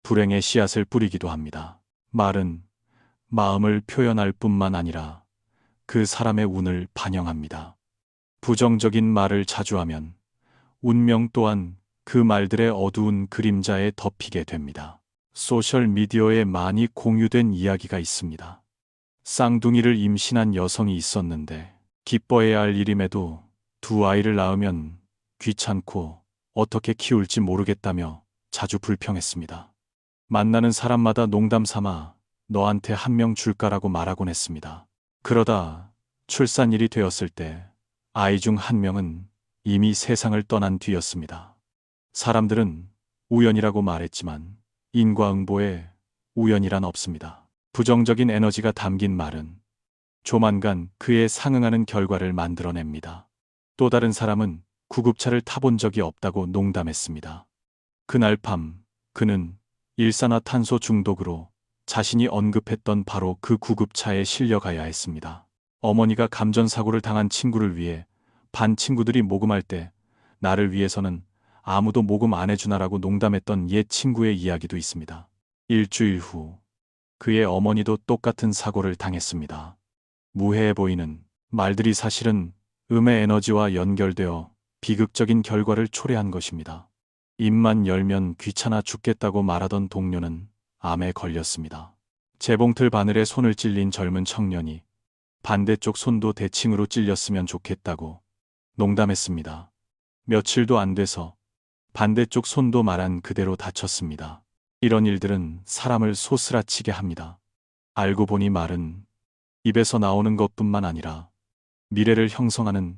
불행의 씨앗을 뿌리기도 합니다. 말은 마음을 표현할 뿐만 아니라 그 사람의 운을 반영합니다. 부정적인 말을 자주 하면 운명 또한 그 말들의 어두운 그림자에 덮이게 됩니다. 소셜미디어에 많이 공유된 이야기가 있습니다. 쌍둥이를 임신한 여성이 있었는데 기뻐해야 할 일임에도 두 아이를 낳으면 귀찮고 어떻게 키울지 모르겠다며 자주 불평했습니다. 만나는 사람마다 농담 삼아 너한테 한 명 줄까라고 말하곤 했습니다. 그러다 출산일이 되었을 때 아이 중 한 명은 이미 세상을 떠난 뒤였습니다. 사람들은 우연이라고 말했지만 인과응보에 우연이란 없습니다. 부정적인 에너지가 담긴 말은 조만간 그에 상응하는 결과를 만들어냅니다. 또 다른 사람은 구급차를 타본 적이 없다고 농담했습니다. 그날 밤 그는 일산화탄소 중독으로 자신이 언급했던 바로 그 구급차에 실려가야 했습니다. 어머니가 감전사고를 당한 친구를 위해 반 친구들이 모금할 때 나를 위해서는 아무도 모금 안 해주나라고 농담했던 옛 친구의 이야기도 있습니다. 일주일 후 그의 어머니도 똑같은 사고를 당했습니다. 무해해 보이는 말들이 사실은 음의 에너지와 연결되어 비극적인 결과를 초래한 것입니다. 입만 열면 귀찮아 죽겠다고 말하던 동료는 암에 걸렸습니다. 재봉틀 바늘에 손을 찔린 젊은 청년이 반대쪽 손도 대칭으로 찔렸으면 좋겠다고 농담했습니다. 며칠도 안 돼서 반대쪽 손도 말한 그대로 다쳤습니다. 이런 일들은 사람을 소스라치게 합니다. 알고 보니 말은 입에서 나오는 것뿐만 아니라 미래를 형성하는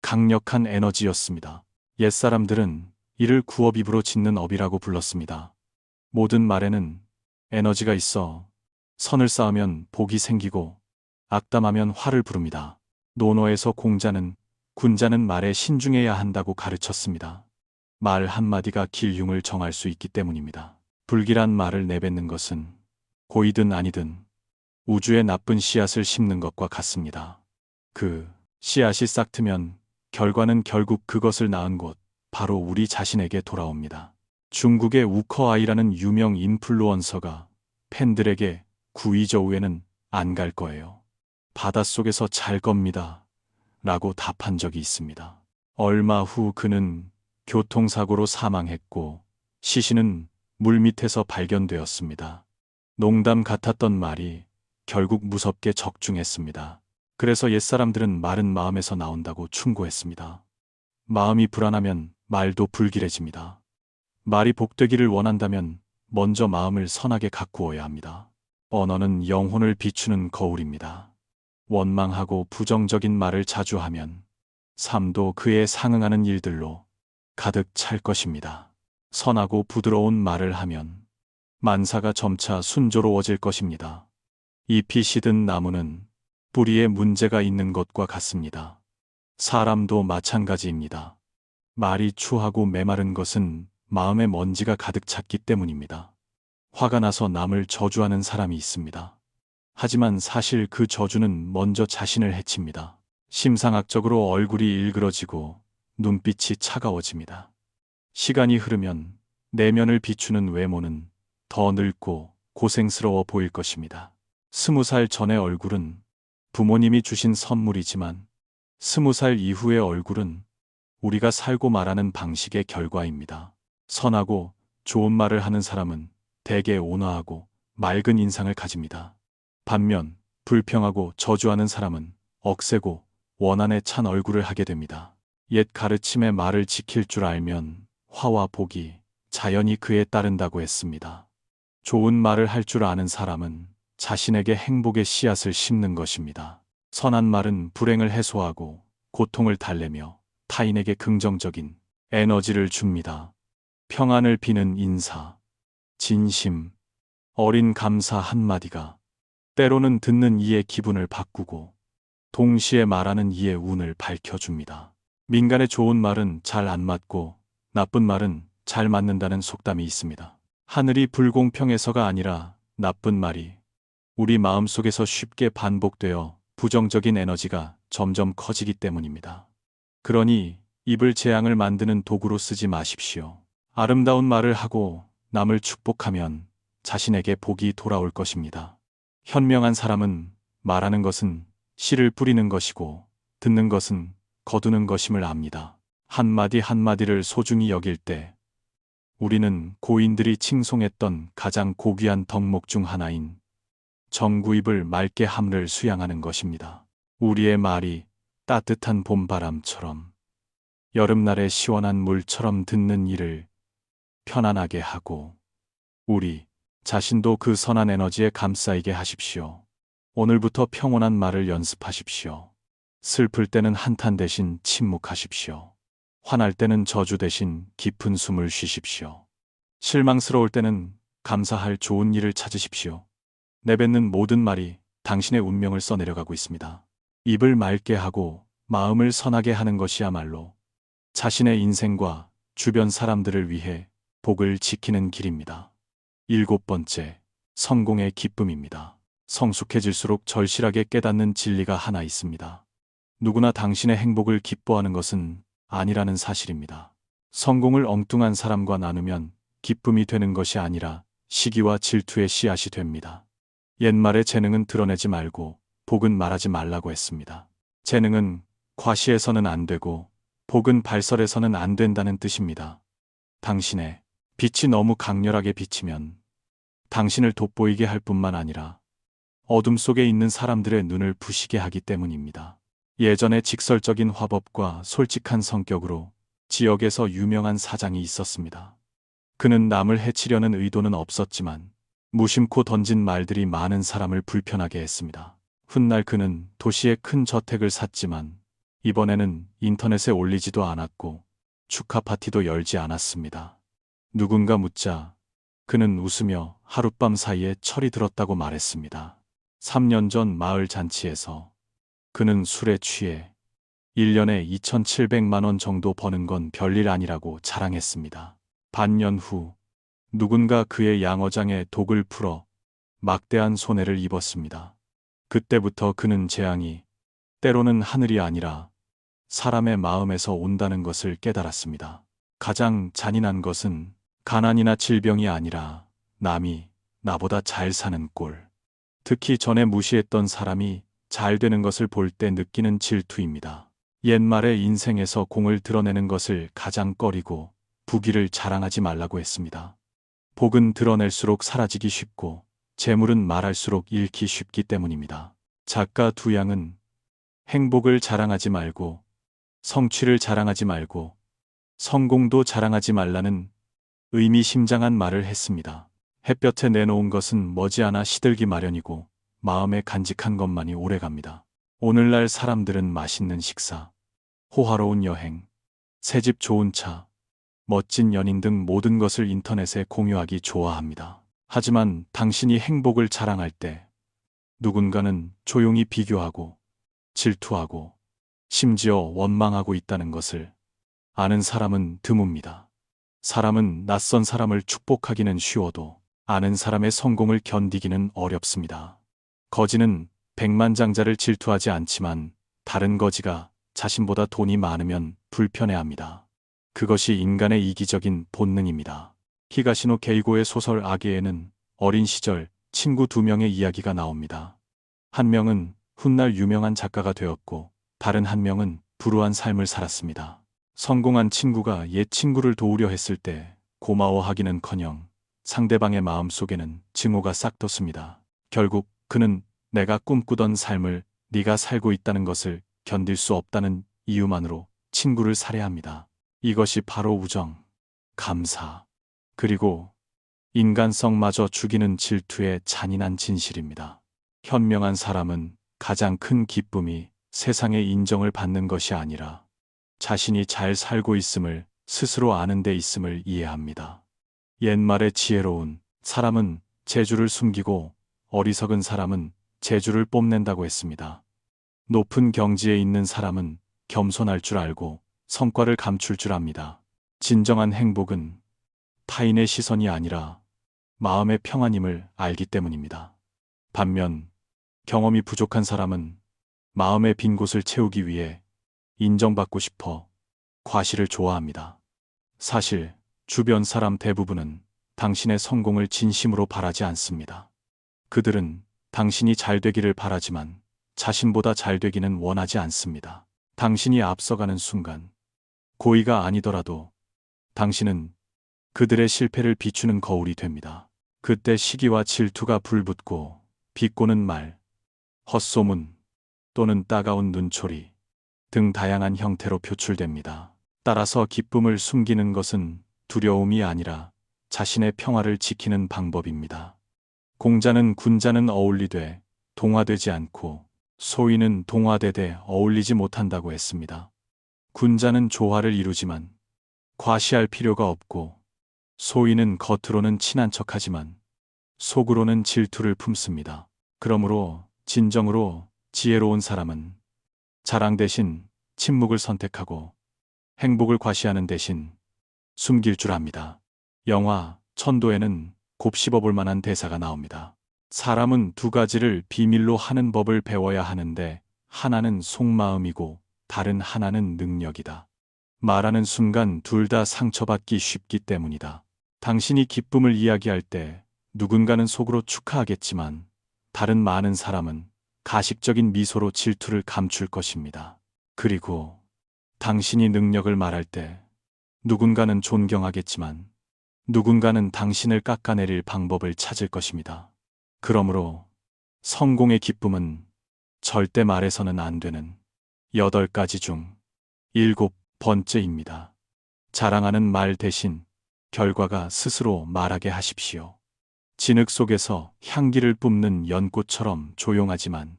강력한 에너지였습니다. 옛사람들은 이를 구업입으로 짓는 업이라고 불렀습니다. 모든 말에는 에너지가 있어 선을 쌓으면 복이 생기고 악담하면 화를 부릅니다. 논어에서 공자는 군자는 말에 신중해야 한다고 가르쳤습니다. 말 한마디가 길흉을 정할 수 있기 때문입니다. 불길한 말을 내뱉는 것은 고이든 아니든 우주에 나쁜 씨앗을 심는 것과 같습니다. 그 씨앗이 싹트면 결과는 결국 그것을 낳은 곳, 바로 우리 자신에게 돌아옵니다. 중국의 우커아이라는 유명 인플루언서가 팬들에게 구이저우에는 안 갈 거예요. 바닷속에서 잘 겁니다. 라고 답한 적이 있습니다. 얼마 후 그는 교통사고로 사망했고 시신은 물밑에서 발견되었습니다. 농담 같았던 말이 결국 무섭게 적중했습니다. 그래서 옛사람들은 말은 마음에서 나온다고 충고했습니다. 마음이 불안하면 말도 불길해집니다. 말이 복되기를 원한다면 먼저 마음을 선하게 가꾸어야 합니다. 언어는 영혼을 비추는 거울입니다. 원망하고 부정적인 말을 자주 하면 삶도 그에 상응하는 일들로 가득 찰 것입니다. 선하고 부드러운 말을 하면 만사가 점차 순조로워질 것입니다. 잎이 시든 나무는 뿌리에 문제가 있는 것과 같습니다. 사람도 마찬가지입니다. 말이 추하고 메마른 것은 마음에 먼지가 가득 찼기 때문입니다. 화가 나서 남을 저주하는 사람이 있습니다. 하지만 사실 그 저주는 먼저 자신을 해칩니다. 심상학적으로 얼굴이 일그러지고 눈빛이 차가워집니다. 시간이 흐르면 내면을 비추는 외모는 더 늙고 고생스러워 보일 것입니다. 20살 전의 얼굴은 부모님이 주신 선물이지만 20살 이후의 얼굴은 우리가 살고 말하는 방식의 결과입니다. 선하고 좋은 말을 하는 사람은 대개 온화하고 맑은 인상을 가집니다. 반면 불평하고 저주하는 사람은 억세고 원한에 찬 얼굴을 하게 됩니다. 옛 가르침의 말을 지킬 줄 알면 화와 복이 자연히 그에 따른다고 했습니다. 좋은 말을 할 줄 아는 사람은 자신에게 행복의 씨앗을 심는 것입니다. 선한 말은 불행을 해소하고 고통을 달래며 타인에게 긍정적인 에너지를 줍니다. 평안을 비는 인사, 진심, 어린 감사 한마디가 때로는 듣는 이의 기분을 바꾸고 동시에 말하는 이의 운을 밝혀줍니다. 민간에 좋은 말은 잘 안 맞고 나쁜 말은 잘 맞는다는 속담이 있습니다. 하늘이 불공평해서가 아니라 나쁜 말이 우리 마음속에서 쉽게 반복되어 부정적인 에너지가 점점 커지기 때문입니다. 그러니 입을 재앙을 만드는 도구로 쓰지 마십시오. 아름다운 말을 하고 남을 축복하면 자신에게 복이 돌아올 것입니다. 현명한 사람은 말하는 것은 씨를 뿌리는 것이고 듣는 것은 거두는 것임을 압니다. 한마디 한마디를 소중히 여길 때 우리는 고인들이 칭송했던 가장 고귀한 덕목 중 하나인 정구입을 맑게 함을 수양하는 것입니다. 우리의 말이 따뜻한 봄바람처럼 여름날의 시원한 물처럼 듣는 이를 편안하게 하고 우리 자신도 그 선한 에너지에 감싸이게 하십시오. 오늘부터 평온한 말을 연습하십시오. 슬플 때는 한탄 대신 침묵하십시오. 화날 때는 저주 대신 깊은 숨을 쉬십시오. 실망스러울 때는 감사할 좋은 일을 찾으십시오. 내뱉는 모든 말이 당신의 운명을 써내려가고 있습니다. 입을 맑게 하고 마음을 선하게 하는 것이야말로 자신의 인생과 주변 사람들을 위해 복을 지키는 길입니다. 7번째, 성공의 기쁨입니다. 성숙해질수록 절실하게 깨닫는 진리가 하나 있습니다. 누구나 당신의 행복을 기뻐하는 것은 아니라는 사실입니다. 성공을 엉뚱한 사람과 나누면 기쁨이 되는 것이 아니라 시기와 질투의 씨앗이 됩니다. 옛말에 재능은 드러내지 말고 복은 말하지 말라고 했습니다. 재능은 과시해서는 안 되고 복은 발설해서는 안 된다는 뜻입니다. 당신의 빛이 너무 강렬하게 비치면 당신을 돋보이게 할 뿐만 아니라 어둠 속에 있는 사람들의 눈을 부시게 하기 때문입니다. 예전에 직설적인 화법과 솔직한 성격으로 지역에서 유명한 사장이 있었습니다. 그는 남을 해치려는 의도는 없었지만 무심코 던진 말들이 많은 사람을 불편하게 했습니다. 훗날 그는 도시에 큰 저택을 샀지만 이번에는 인터넷에 올리지도 않았고 축하 파티도 열지 않았습니다. 누군가 묻자 그는 웃으며 하룻밤 사이에 철이 들었다고 말했습니다. 3년 전 마을 잔치에서 그는 술에 취해 1년에 2,700만 원 정도 버는 건 별일 아니라고 자랑했습니다. 반년 후 누군가 그의 양어장에 독을 풀어 막대한 손해를 입었습니다. 그때부터 그는 재앙이 때로는 하늘이 아니라 사람의 마음에서 온다는 것을 깨달았습니다. 가장 잔인한 것은 가난이나 질병이 아니라 남이 나보다 잘 사는 꼴. 특히 전에 무시했던 사람이 잘 되는 것을 볼 때 느끼는 질투입니다. 옛말에 인생에서 공을 드러내는 것을 가장 꺼리고 부귀를 자랑하지 말라고 했습니다. 복은 드러낼수록 사라지기 쉽고 재물은 말할수록 잃기 쉽기 때문입니다. 작가 두양은 행복을 자랑하지 말고 성취를 자랑하지 말고 성공도 자랑하지 말라는 의미심장한 말을 했습니다. 햇볕에 내놓은 것은 머지않아 시들기 마련이고 마음에 간직한 것만이 오래갑니다. 오늘날 사람들은 맛있는 식사, 호화로운 여행, 새집 좋은 차, 멋진 연인 등 모든 것을 인터넷에 공유하기 좋아합니다. 하지만 당신이 행복을 자랑할 때 누군가는 조용히 비교하고 질투하고 심지어 원망하고 있다는 것을 아는 사람은 드뭅니다. 사람은 낯선 사람을 축복하기는 쉬워도 아는 사람의 성공을 견디기는 어렵습니다. 거지는 백만장자를 질투하지 않지만 다른 거지가 자신보다 돈이 많으면 불편해합니다. 그것이 인간의 이기적인 본능입니다. 히가시노 게이고의 소설 아기에는 어린 시절 친구 2명의 이야기가 나옵니다. 한 명은 훗날 유명한 작가가 되었고 다른 한 명은 불우한 삶을 살았습니다. 성공한 친구가 옛 친구를 도우려 했을 때 고마워하기는커녕 상대방의 마음속에는 증오가 싹 텄습니다. 결국 그는 내가 꿈꾸던 삶을 네가 살고 있다는 것을 견딜 수 없다는 이유만으로 친구를 살해합니다. 이것이 바로 우정, 감사, 그리고 인간성마저 죽이는 질투의 잔인한 진실입니다. 현명한 사람은 가장 큰 기쁨이 세상의 인정을 받는 것이 아니라 자신이 잘 살고 있음을 스스로 아는 데 있음을 이해합니다. 옛말에 지혜로운 사람은 재주를 숨기고 어리석은 사람은 재주를 뽐낸다고 했습니다. 높은 경지에 있는 사람은 겸손할 줄 알고 성과를 감출 줄 압니다. 진정한 행복은 타인의 시선이 아니라 마음의 평안임을 알기 때문입니다. 반면 경험이 부족한 사람은 마음의 빈 곳을 채우기 위해 인정받고 싶어 과시를 좋아합니다. 사실 주변 사람 대부분은 당신의 성공을 진심으로 바라지 않습니다. 그들은 당신이 잘 되기를 바라지만 자신보다 잘 되기는 원하지 않습니다. 당신이 앞서가는 순간, 고의가 아니더라도 당신은 그들의 실패를 비추는 거울이 됩니다. 그때 시기와 질투가 불붙고 비꼬는 말, 헛소문 또는 따가운 눈초리 등 다양한 형태로 표출됩니다. 따라서 기쁨을 숨기는 것은 두려움이 아니라 자신의 평화를 지키는 방법입니다. 공자는 군자는 어울리되 동화되지 않고 소인은 동화되되 어울리지 못한다고 했습니다. 군자는 조화를 이루지만 과시할 필요가 없고 소인은 겉으로는 친한 척하지만 속으로는 질투를 품습니다. 그러므로 진정으로 지혜로운 사람은 자랑 대신 침묵을 선택하고 행복을 과시하는 대신 숨길 줄 압니다. 영화 천도에는 곱씹어 볼 만한 대사가 나옵니다. 사람은 두 가지를 비밀로 하는 법을 배워야 하는데 하나는 속마음이고 다른 하나는 능력이다. 말하는 순간 둘 다 상처받기 쉽기 때문이다. 당신이 기쁨을 이야기할 때 누군가는 속으로 축하하겠지만 다른 많은 사람은 가식적인 미소로 질투를 감출 것입니다. 그리고 당신이 능력을 말할 때 누군가는 존경하겠지만 누군가는 당신을 깎아내릴 방법을 찾을 것입니다. 그러므로 성공의 기쁨은 절대 말해서는 안 되는 8가지 중 7번째입니다. 자랑하는 말 대신 결과가 스스로 말하게 하십시오. 진흙 속에서 향기를 뿜는 연꽃처럼 조용하지만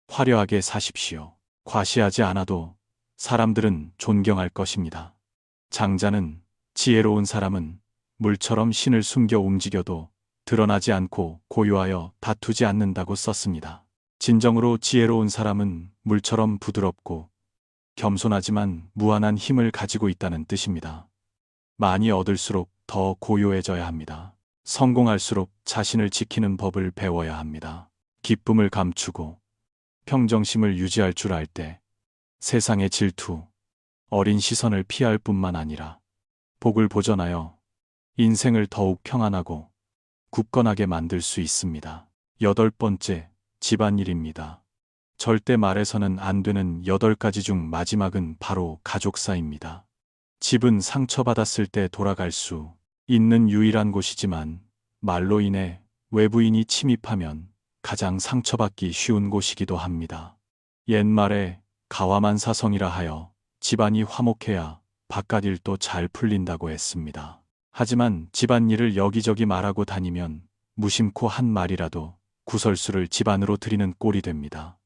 화려하게 사십시오. 과시하지 않아도 사람들은 존경할 것입니다. 장자는 지혜로운 사람은 물처럼 신을 숨겨 움직여도 드러나지 않고 고요하여 다투지 않는다고 썼습니다. 진정으로 지혜로운 사람은 물처럼 부드럽고 겸손하지만 무한한 힘을 가지고 있다는 뜻입니다. 많이 얻을수록 더 고요해져야 합니다. 성공할수록 자신을 지키는 법을 배워야 합니다. 기쁨을 감추고 평정심을 유지할 줄 알 때 세상의 질투, 어린 시선을 피할 뿐만 아니라 복을 보전하여 인생을 더욱 평안하고 굳건하게 만들 수 있습니다. 8번째, 집안일입니다. 절대 말해서는 안 되는 8가지 중 마지막은 바로 가족사입니다. 집은 상처받았을 때 돌아갈 수 있는 유일한 곳이지만 말로 인해 외부인이 침입하면 가장 상처받기 쉬운 곳이기도 합니다. 옛말에 가와만사성이라 하여 집안이 화목해야 바깥 일도 잘 풀린다고 했습니다. 하지만 집안일을 여기저기 말하고 다니면 무심코 한 말이라도 구설수를 집안으로 들이는 꼴이 됩니다.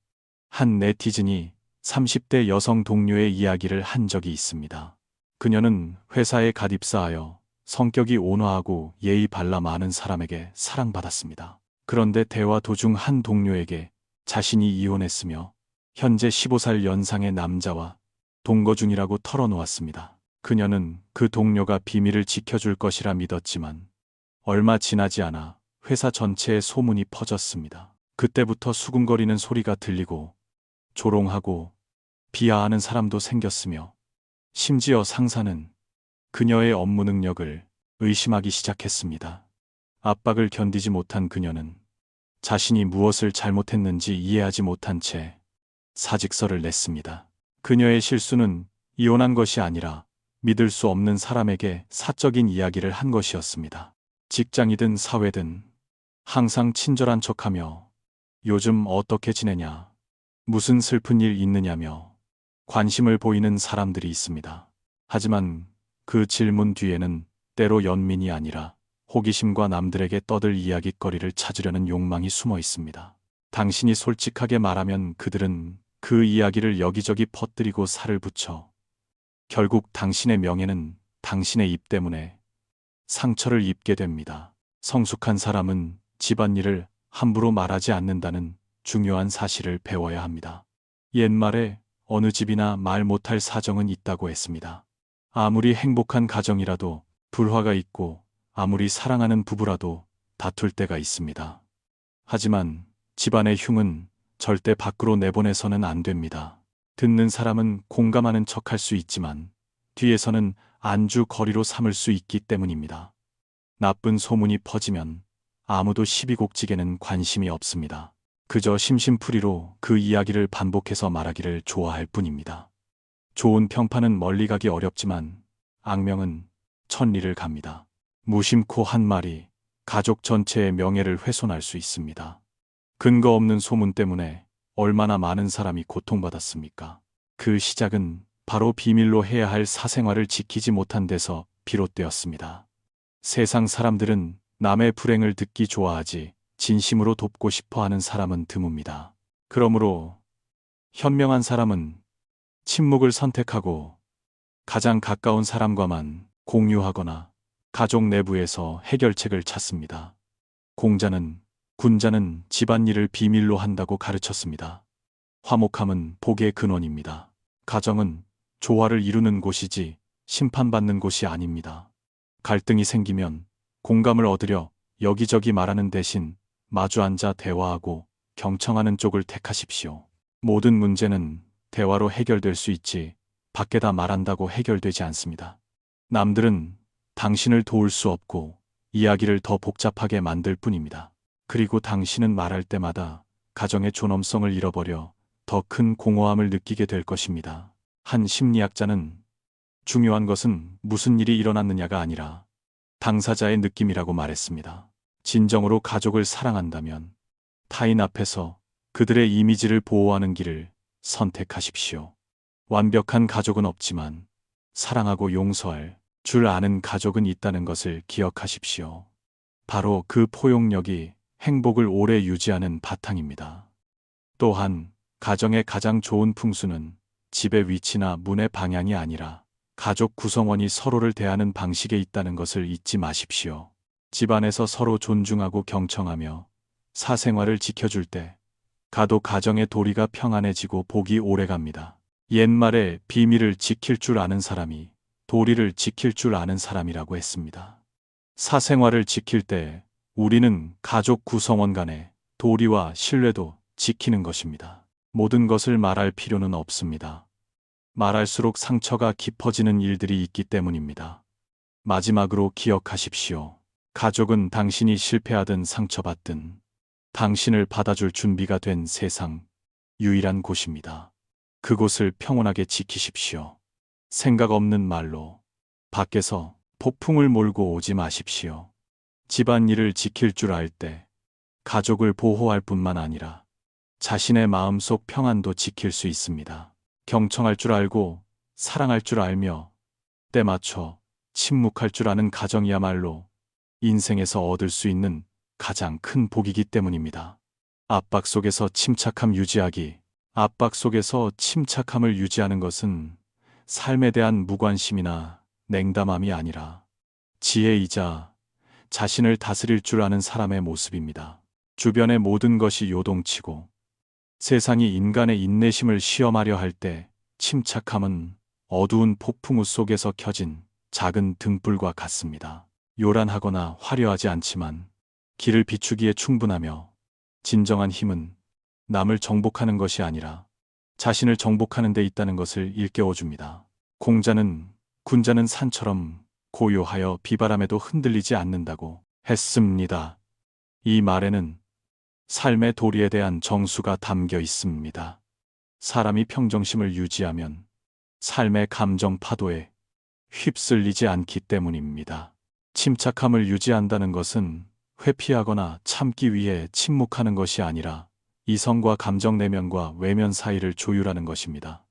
한 네티즌이 30대 여성 동료의 이야기를 한 적이 있습니다. 그녀는 회사에 갓 입사하여 성격이 온화하고 예의 발라 많은 사람에게 사랑받았습니다. 그런데 대화 도중 한 동료에게 자신이 이혼했으며 현재 15살 연상의 남자와 동거 중이라고 털어놓았습니다. 그녀는 그 동료가 비밀을 지켜줄 것이라 믿었지만 얼마 지나지 않아 회사 전체에 소문이 퍼졌습니다. 그때부터 수군거리는 소리가 들리고 조롱하고 비하하는 사람도 생겼으며 심지어 상사는 그녀의 업무 능력을 의심하기 시작했습니다. 압박을 견디지 못한 그녀는 자신이 무엇을 잘못했는지 이해하지 못한 채 사직서를 냈습니다. 그녀의 실수는 이혼한 것이 아니라 믿을 수 없는 사람에게 사적인 이야기를 한 것이었습니다. 직장이든 사회든 항상 친절한 척하며 요즘 어떻게 지내냐, 무슨 슬픈 일 있느냐며 관심을 보이는 사람들이 있습니다. 하지만 그 질문 뒤에는 때로 연민이 아니라 호기심과 남들에게 떠들 이야깃거리를 찾으려는 욕망이 숨어 있습니다. 당신이 솔직하게 말하면 그들은 그 이야기를 여기저기 퍼뜨리고 살을 붙여 결국 당신의 명예는 당신의 입 때문에 상처를 입게 됩니다. 성숙한 사람은 집안일을 함부로 말하지 않는다는 중요한 사실을 배워야 합니다. 옛말에 어느 집이나 말 못할 사정은 있다고 했습니다. 아무리 행복한 가정이라도 불화가 있고 아무리 사랑하는 부부라도 다툴 때가 있습니다. 하지만 집안의 흉은 절대 밖으로 내보내서는 안 됩니다. 듣는 사람은 공감하는 척할 수 있지만 뒤에서는 안주 거리로 삼을 수 있기 때문입니다. 나쁜 소문이 퍼지면 아무도 시비곡직에는 관심이 없습니다. 그저 심심풀이로 그 이야기를 반복해서 말하기를 좋아할 뿐입니다. 좋은 평판은 멀리 가기 어렵지만 악명은 천리를 갑니다. 무심코 한 말이 가족 전체의 명예를 훼손할 수 있습니다. 근거 없는 소문 때문에 얼마나 많은 사람이 고통받았습니까? 그 시작은 바로 비밀로 해야 할 사생활을 지키지 못한 데서 비롯되었습니다. 세상 사람들은 남의 불행을 듣기 좋아하지 진심으로 돕고 싶어 하는 사람은 드뭅니다. 그러므로 현명한 사람은 침묵을 선택하고 가장 가까운 사람과만 공유하거나 가족 내부에서 해결책을 찾습니다. 공자는 군자는 집안일을 비밀로 한다고 가르쳤습니다. 화목함은 복의 근원입니다. 가정은 조화를 이루는 곳이지 심판받는 곳이 아닙니다. 갈등이 생기면 공감을 얻으려 여기저기 말하는 대신 마주 앉아 대화하고 경청하는 쪽을 택하십시오. 모든 문제는 대화로 해결될 수 있지 밖에다 말한다고 해결되지 않습니다. 남들은 당신을 도울 수 없고 이야기를 더 복잡하게 만들 뿐입니다. 그리고 당신은 말할 때마다 가정의 존엄성을 잃어버려 더 큰 공허함을 느끼게 될 것입니다. 한 심리학자는 중요한 것은 무슨 일이 일어났느냐가 아니라 당사자의 느낌이라고 말했습니다. 진정으로 가족을 사랑한다면 타인 앞에서 그들의 이미지를 보호하는 길을 선택하십시오. 완벽한 가족은 없지만 사랑하고 용서할 줄 아는 가족은 있다는 것을 기억하십시오. 바로 그 포용력이 행복을 오래 유지하는 바탕입니다. 또한 가정의 가장 좋은 풍수는 집의 위치나 문의 방향이 아니라 가족 구성원이 서로를 대하는 방식에 있다는 것을 잊지 마십시오. 집안에서 서로 존중하고 경청하며 사생활을 지켜줄 때 가도 가정의 도리가 평안해지고 복이 오래갑니다. 옛말에 비밀을 지킬 줄 아는 사람이 도리를 지킬 줄 아는 사람이라고 했습니다. 사생활을 지킬 때 우리는 가족 구성원 간의 도리와 신뢰도 지키는 것입니다. 모든 것을 말할 필요는 없습니다. 말할수록 상처가 깊어지는 일들이 있기 때문입니다. 마지막으로 기억하십시오. 가족은 당신이 실패하든 상처받든 당신을 받아줄 준비가 된 세상 유일한 곳입니다. 그곳을 평온하게 지키십시오. 생각 없는 말로 밖에서 폭풍을 몰고 오지 마십시오. 집안일을 지킬 줄 알 때 가족을 보호할 뿐만 아니라 자신의 마음속 평안도 지킬 수 있습니다. 경청할 줄 알고 사랑할 줄 알며 때 맞춰 침묵할 줄 아는 가정이야말로 인생에서 얻을 수 있는 가장 큰 복이기 때문입니다. 압박 속에서 침착함 유지하기. 압박 속에서 침착함을 유지하는 것은 삶에 대한 무관심이나 냉담함이 아니라 지혜이자 자신을 다스릴 줄 아는 사람의 모습입니다. 주변의 모든 것이 요동치고 세상이 인간의 인내심을 시험하려 할 때 침착함은 어두운 폭풍우 속에서 켜진 작은 등불과 같습니다. 요란하거나 화려하지 않지만 길을 비추기에 충분하며 진정한 힘은 남을 정복하는 것이 아니라 자신을 정복하는 데 있다는 것을 일깨워줍니다. 공자는 군자는 산처럼 고요하여 비바람에도 흔들리지 않는다고 했습니다. 이 말에는 삶의 도리에 대한 정수가 담겨 있습니다. 사람이 평정심을 유지하면 삶의 감정 파도에 휩쓸리지 않기 때문입니다. 침착함을 유지한다는 것은 회피하거나 참기 위해 침묵하는 것이 아니라 이성과 감정 내면과 외면 사이를 조율하는 것입니다.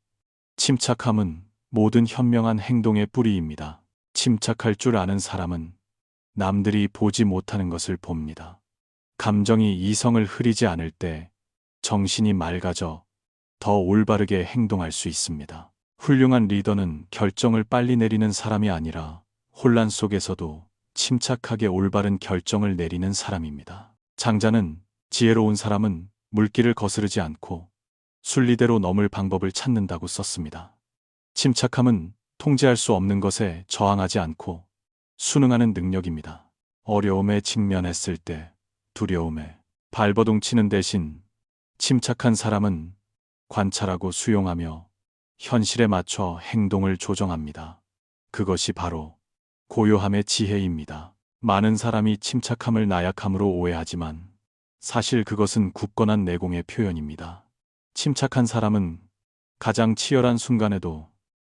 침착함은 모든 현명한 행동의 뿌리입니다. 침착할 줄 아는 사람은 남들이 보지 못하는 것을 봅니다. 감정이 이성을 흐리지 않을 때 정신이 맑아져 더 올바르게 행동할 수 있습니다. 훌륭한 리더는 결정을 빨리 내리는 사람이 아니라 혼란 속에서도 침착하게 올바른 결정을 내리는 사람입니다. 장자는 지혜로운 사람은 물길을 거스르지 않고 순리대로 넘을 방법을 찾는다고 썼습니다. 침착함은 통제할 수 없는 것에 저항하지 않고 순응하는 능력입니다. 어려움에 직면했을 때 두려움에 발버둥치는 대신 침착한 사람은 관찰하고 수용하며 현실에 맞춰 행동을 조정합니다. 그것이 바로 고요함의 지혜입니다. 많은 사람이 침착함을 나약함으로 오해하지만 사실 그것은 굳건한 내공의 표현입니다. 침착한 사람은 가장 치열한 순간에도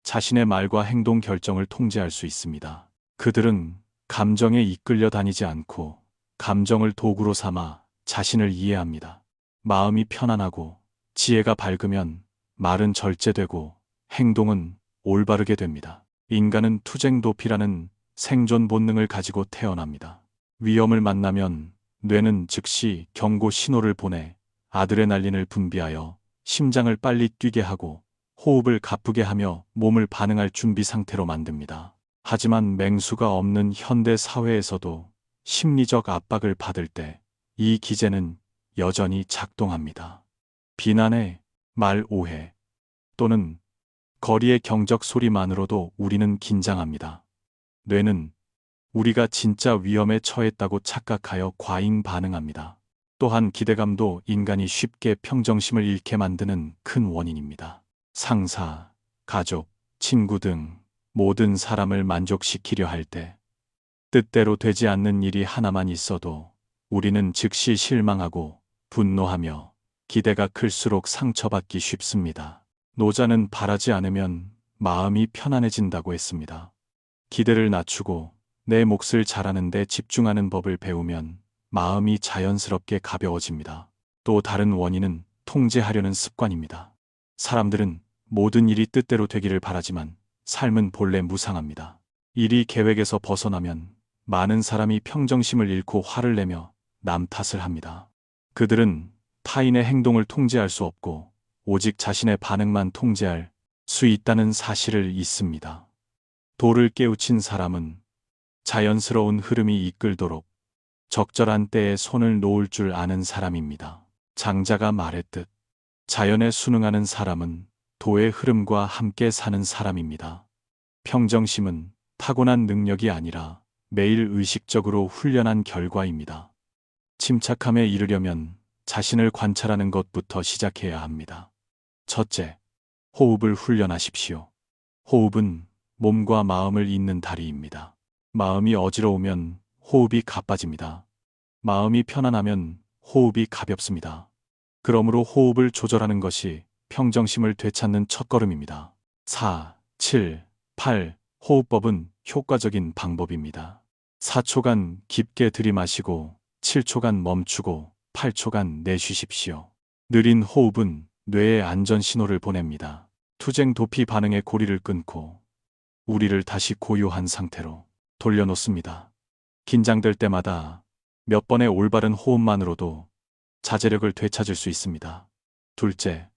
자신의 말과 행동 결정을 통제할 수 있습니다. 그들은 감정에 이끌려 다니지 않고 감정을 도구로 삼아 자신을 이해합니다. 마음이 편안하고 지혜가 밝으면 말은 절제되고 행동은 올바르게 됩니다. 인간은 투쟁 도피라는 생존 본능을 가지고 태어납니다. 위험을 만나면 뇌는 즉시 경고 신호를 보내 아드레날린을 분비하여 심장을 빨리 뛰게 하고 호흡을 가쁘게 하며 몸을 반응할 준비 상태로 만듭니다. 하지만 맹수가 없는 현대 사회에서도 심리적 압박을 받을 때 이 기제는 여전히 작동합니다. 비난의 말 오해 또는 거리의 경적 소리만으로도 우리는 긴장합니다. 뇌는 우리가 진짜 위험에 처했다고 착각하여 과잉 반응합니다. 또한 기대감도 인간이 쉽게 평정심을 잃게 만드는 큰 원인입니다. 상사, 가족, 친구 등 모든 사람을 만족시키려 할 때 뜻대로 되지 않는 일이 하나만 있어도 우리는 즉시 실망하고 분노하며 기대가 클수록 상처받기 쉽습니다. 노자는 바라지 않으면 마음이 편안해진다고 했습니다. 기대를 낮추고 내 몫을 잘하는 데 집중하는 법을 배우면 마음이 자연스럽게 가벼워집니다. 또 다른 원인은 통제하려는 습관입니다. 사람들은 모든 일이 뜻대로 되기를 바라지만 삶은 본래 무상합니다. 일이 계획에서 벗어나면 많은 사람이 평정심을 잃고 화를 내며 남 탓을 합니다. 그들은 타인의 행동을 통제할 수 없고 오직 자신의 반응만 통제할 수 있다는 사실을 잊습니다. 도를 깨우친 사람은 자연스러운 흐름이 이끌도록 적절한 때에 손을 놓을 줄 아는 사람입니다. 장자가 말했듯 자연에 순응하는 사람은 도의 흐름과 함께 사는 사람입니다. 평정심은 타고난 능력이 아니라 매일 의식적으로 훈련한 결과입니다. 침착함에 이르려면 자신을 관찰하는 것부터 시작해야 합니다. 첫째, 호흡을 훈련하십시오. 호흡은 몸과 마음을 잇는 다리입니다. 마음이 어지러우면 호흡이 가빠집니다. 마음이 편안하면 호흡이 가볍습니다. 그러므로 호흡을 조절하는 것이 평정심을 되찾는 첫걸음입니다. 4, 7, 8 호흡법은 효과적인 방법입니다. 4초간 깊게 들이마시고 7초간 멈추고 8초간 내쉬십시오. 느린 호흡은 뇌에 안전 신호를 보냅니다. 투쟁 도피 반응의 고리를 끊고 우리를 다시 고요한 상태로 돌려놓습니다. 긴장될 때마다 몇 번의 올바른 호흡만으로도 자제력을 되찾을 수 있습니다. 둘째,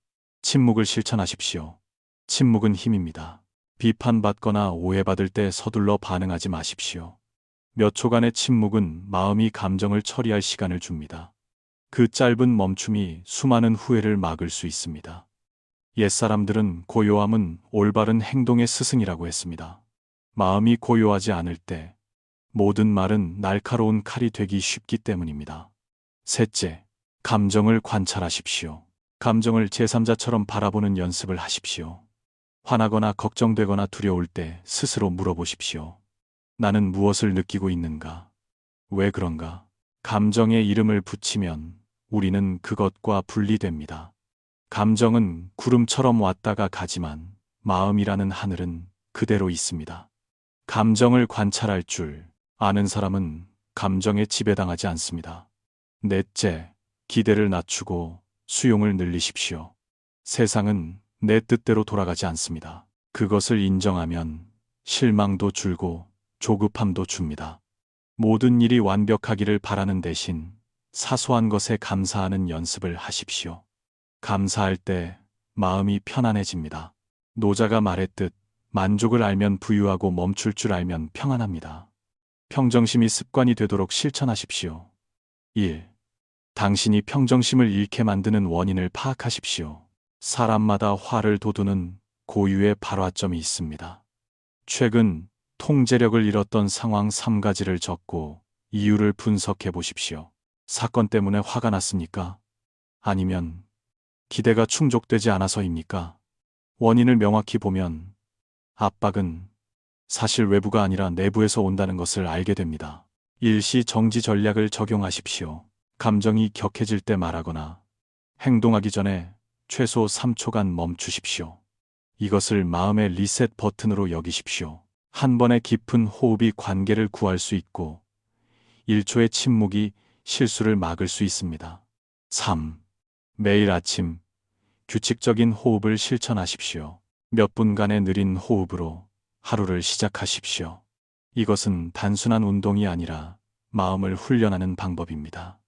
침묵을 실천하십시오. 침묵은 힘입니다. 비판받거나 오해받을 때 서둘러 반응하지 마십시오. 몇 초간의 침묵은 마음이 감정을 처리할 시간을 줍니다. 그 짧은 멈춤이 수많은 후회를 막을 수 있습니다. 옛사람들은 고요함은 올바른 행동의 스승이라고 했습니다. 마음이 고요하지 않을 때 모든 말은 날카로운 칼이 되기 쉽기 때문입니다. 셋째, 감정을 관찰하십시오. 감정을 제3자처럼 바라보는 연습을 하십시오. 화나거나 걱정되거나 두려울 때 스스로 물어보십시오. 나는 무엇을 느끼고 있는가? 왜 그런가? 감정에 이름을 붙이면 우리는 그것과 분리됩니다. 감정은 구름처럼 왔다가 가지만 마음이라는 하늘은 그대로 있습니다. 감정을 관찰할 줄 아는 사람은 감정에 지배당하지 않습니다. 넷째, 기대를 낮추고 수용을 늘리십시오. 세상은 내 뜻대로 돌아가지 않습니다. 그것을 인정하면 실망도 줄고 조급함도 줍니다. 모든 일이 완벽하기를 바라는 대신 사소한 것에 감사하는 연습을 하십시오. 감사할 때 마음이 편안해집니다. 노자가 말했듯 만족을 알면 부유하고 멈출 줄 알면 평안합니다. 평정심이 습관이 되도록 실천하십시오. 1. 당신이 평정심을 잃게 만드는 원인을 파악하십시오. 사람마다 화를 돋우는 고유의 발화점이 있습니다. 최근 통제력을 잃었던 상황 3가지를 적고 이유를 분석해 보십시오. 사건 때문에 화가 났습니까? 아니면 기대가 충족되지 않아서입니까? 원인을 명확히 보면 압박은 사실 외부가 아니라 내부에서 온다는 것을 알게 됩니다. 일시 정지 전략을 적용하십시오. 감정이 격해질 때 말하거나 행동하기 전에 최소 3초간 멈추십시오. 이것을 마음의 리셋 버튼으로 여기십시오. 한 번의 깊은 호흡이 관계를 구할 수 있고 1초의 침묵이 실수를 막을 수 있습니다. 3. 매일 아침 규칙적인 호흡을 실천하십시오. 몇 분간의 느린 호흡으로 하루를 시작하십시오. 이것은 단순한 운동이 아니라 마음을 훈련하는 방법입니다.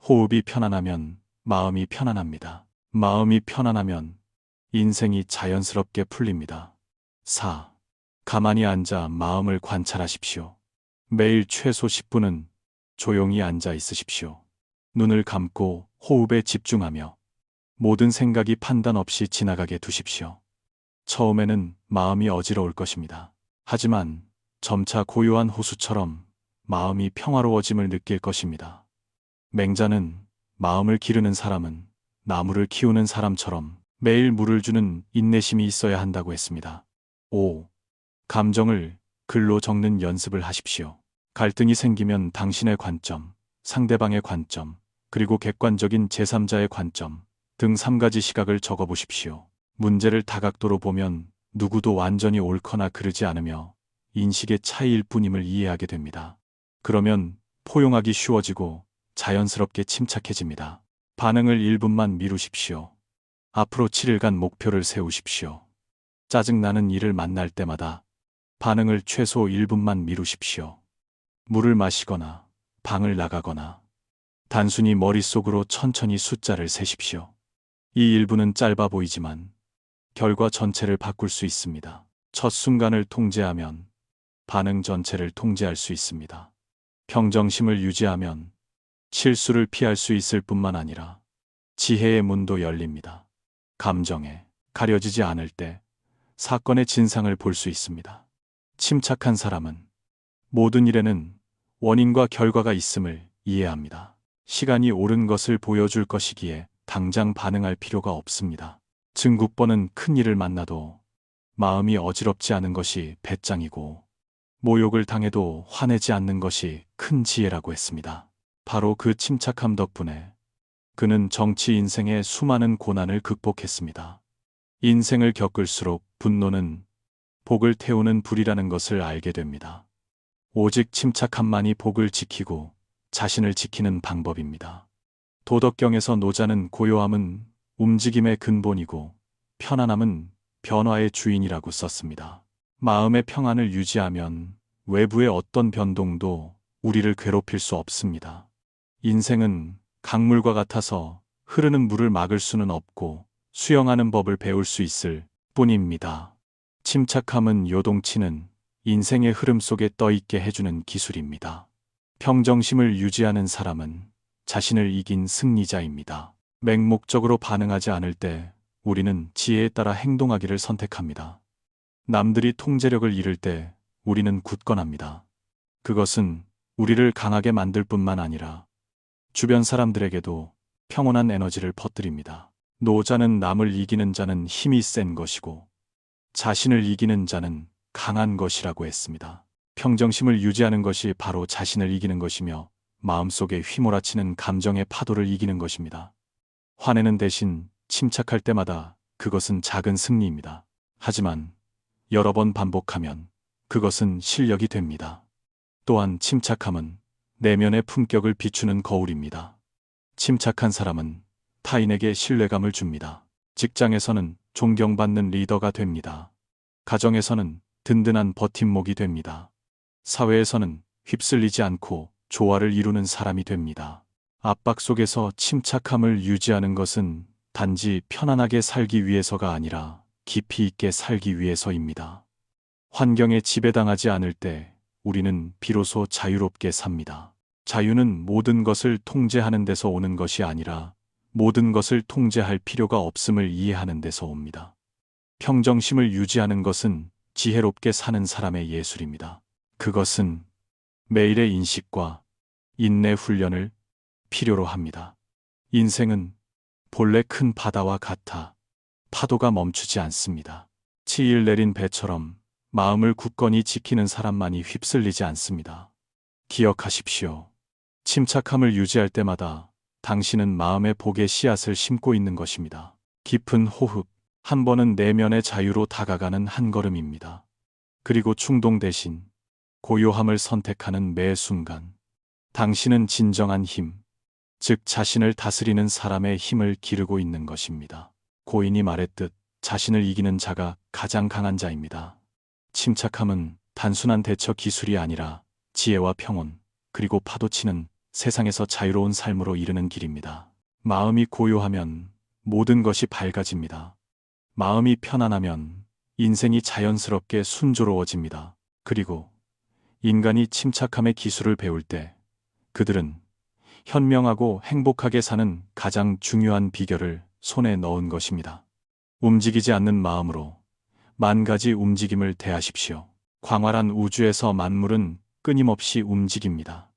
호흡이 편안하면 마음이 편안합니다. 마음이 편안하면 인생이 자연스럽게 풀립니다. 4. 가만히 앉아 마음을 관찰하십시오. 매일 최소 10분은 조용히 앉아 있으십시오. 눈을 감고 호흡에 집중하며 모든 생각이 판단 없이 지나가게 두십시오. 처음에는 마음이 어지러울 것입니다. 하지만 점차 고요한 호수처럼 마음이 평화로워짐을 느낄 것입니다. 맹자는 마음을 기르는 사람은 나무를 키우는 사람처럼 매일 물을 주는 인내심이 있어야 한다고 했습니다. 5. 감정을 글로 적는 연습을 하십시오. 갈등이 생기면 당신의 관점, 상대방의 관점, 그리고 객관적인 제3자의 관점 등 3가지 시각을 적어보십시오. 문제를 다각도로 보면 누구도 완전히 옳거나 그르지 않으며 인식의 차이일 뿐임을 이해하게 됩니다. 그러면 포용하기 쉬워지고 자연스럽게 침착해집니다. 반응을 1분만 미루십시오. 앞으로 7일간 목표를 세우십시오. 짜증나는 일을 만날 때마다 반응을 최소 1분만 미루십시오. 물을 마시거나 방을 나가거나 단순히 머릿속으로 천천히 숫자를 세십시오. 이 1분은 짧아 보이지만 결과 전체를 바꿀 수 있습니다. 첫 순간을 통제하면 반응 전체를 통제할 수 있습니다. 평정심을 유지하면 실수를 피할 수 있을 뿐만 아니라 지혜의 문도 열립니다. 감정에 가려지지 않을 때 사건의 진상을 볼 수 있습니다. 침착한 사람은 모든 일에는 원인과 결과가 있음을 이해합니다. 시간이 옳은 것을 보여줄 것이기에 당장 반응할 필요가 없습니다. 증국번은 큰 일을 만나도 마음이 어지럽지 않은 것이 배짱이고 모욕을 당해도 화내지 않는 것이 큰 지혜라고 했습니다. 바로 그 침착함 덕분에 그는 정치 인생의 수많은 고난을 극복했습니다. 인생을 겪을수록 분노는 복을 태우는 불이라는 것을 알게 됩니다. 오직 침착함만이 복을 지키고 자신을 지키는 방법입니다. 도덕경에서 노자는 고요함은 움직임의 근본이고 편안함은 변화의 주인이라고 썼습니다. 마음의 평안을 유지하면 외부의 어떤 변동도 우리를 괴롭힐 수 없습니다. 인생은 강물과 같아서 흐르는 물을 막을 수는 없고 수영하는 법을 배울 수 있을 뿐입니다. 침착함은 요동치는 인생의 흐름 속에 떠있게 해주는 기술입니다. 평정심을 유지하는 사람은 자신을 이긴 승리자입니다. 맹목적으로 반응하지 않을 때 우리는 지혜에 따라 행동하기를 선택합니다. 남들이 통제력을 잃을 때 우리는 굳건합니다. 그것은 우리를 강하게 만들 뿐만 아니라 주변 사람들에게도 평온한 에너지를 퍼뜨립니다. 노자는 남을 이기는 자는 힘이 센 것이고 자신을 이기는 자는 강한 것이라고 했습니다. 평정심을 유지하는 것이 바로 자신을 이기는 것이며 마음속에 휘몰아치는 감정의 파도를 이기는 것입니다. 화내는 대신 침착할 때마다 그것은 작은 승리입니다. 하지만 여러 번 반복하면 그것은 실력이 됩니다. 또한 침착함은 내면의 품격을 비추는 거울입니다. 침착한 사람은 타인에게 신뢰감을 줍니다. 직장에서는 존경받는 리더가 됩니다. 가정에서는 든든한 버팀목이 됩니다. 사회에서는 휩쓸리지 않고 조화를 이루는 사람이 됩니다. 압박 속에서 침착함을 유지하는 것은 단지 편안하게 살기 위해서가 아니라 깊이 있게 살기 위해서입니다. 환경에 지배당하지 않을 때 우리는 비로소 자유롭게 삽니다. 자유는 모든 것을 통제하는 데서 오는 것이 아니라 모든 것을 통제할 필요가 없음을 이해하는 데서 옵니다. 평정심을 유지하는 것은 지혜롭게 사는 사람의 예술입니다. 그것은 매일의 인식과 인내 훈련을 필요로 합니다. 인생은 본래 큰 바다와 같아 파도가 멈추지 않습니다. 치일 내린 배처럼 마음을 굳건히 지키는 사람만이 휩쓸리지 않습니다. 기억하십시오. 침착함을 유지할 때마다 당신은 마음의 복의 씨앗을 심고 있는 것입니다. 깊은 호흡, 한 번은 내면의 자유로 다가가는 한 걸음입니다. 그리고 충동 대신 고요함을 선택하는 매 순간, 당신은 진정한 힘, 즉 자신을 다스리는 사람의 힘을 기르고 있는 것입니다. 고인이 말했듯 자신을 이기는 자가 가장 강한 자입니다. 침착함은 단순한 대처 기술이 아니라 지혜와 평온, 그리고 파도치는 세상에서 자유로운 삶으로 이르는 길입니다. 마음이 고요하면 모든 것이 밝아집니다. 마음이 편안하면 인생이 자연스럽게 순조로워집니다. 그리고 인간이 침착함의 기술을 배울 때 그들은 현명하고 행복하게 사는 가장 중요한 비결을 손에 넣은 것입니다. 움직이지 않는 마음으로 만 가지 움직임을 대하십시오. 광활한 우주에서 만물은 끊임없이 움직입니다.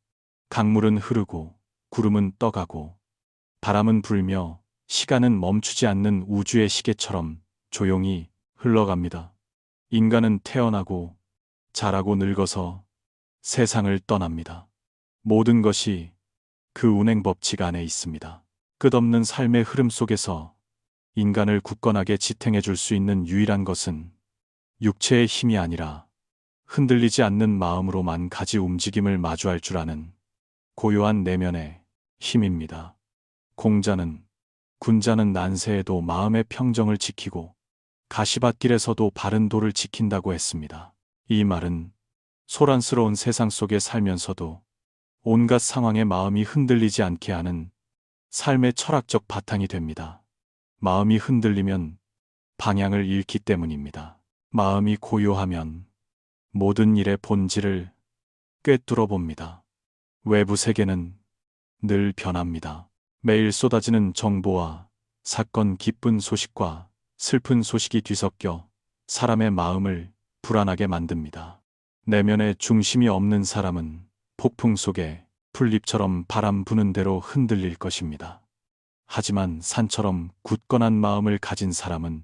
강물은 흐르고 구름은 떠가고 바람은 불며 시간은 멈추지 않는 우주의 시계처럼 조용히 흘러갑니다. 인간은 태어나고 자라고 늙어서 세상을 떠납니다. 모든 것이 그 운행 법칙 안에 있습니다. 끝없는 삶의 흐름 속에서 인간을 굳건하게 지탱해 줄 수 있는 유일한 것은 육체의 힘이 아니라 흔들리지 않는 마음으로만 가지 움직임을 마주할 줄 아는 고요한 내면의 힘입니다. 공자는 군자는 난세에도 마음의 평정을 지키고 가시밭길에서도 바른 도를 지킨다고 했습니다. 이 말은 소란스러운 세상 속에 살면서도 온갖 상황에 마음이 흔들리지 않게 하는 삶의 철학적 바탕이 됩니다. 마음이 흔들리면 방향을 잃기 때문입니다. 마음이 고요하면 모든 일의 본질을 꿰뚫어 봅니다. 외부 세계는 늘 변합니다. 매일 쏟아지는 정보와 사건, 기쁜 소식과 슬픈 소식이 뒤섞여 사람의 마음을 불안하게 만듭니다. 내면의 중심이 없는 사람은 폭풍 속에 풀잎처럼 바람 부는 대로 흔들릴 것입니다. 하지만 산처럼 굳건한 마음을 가진 사람은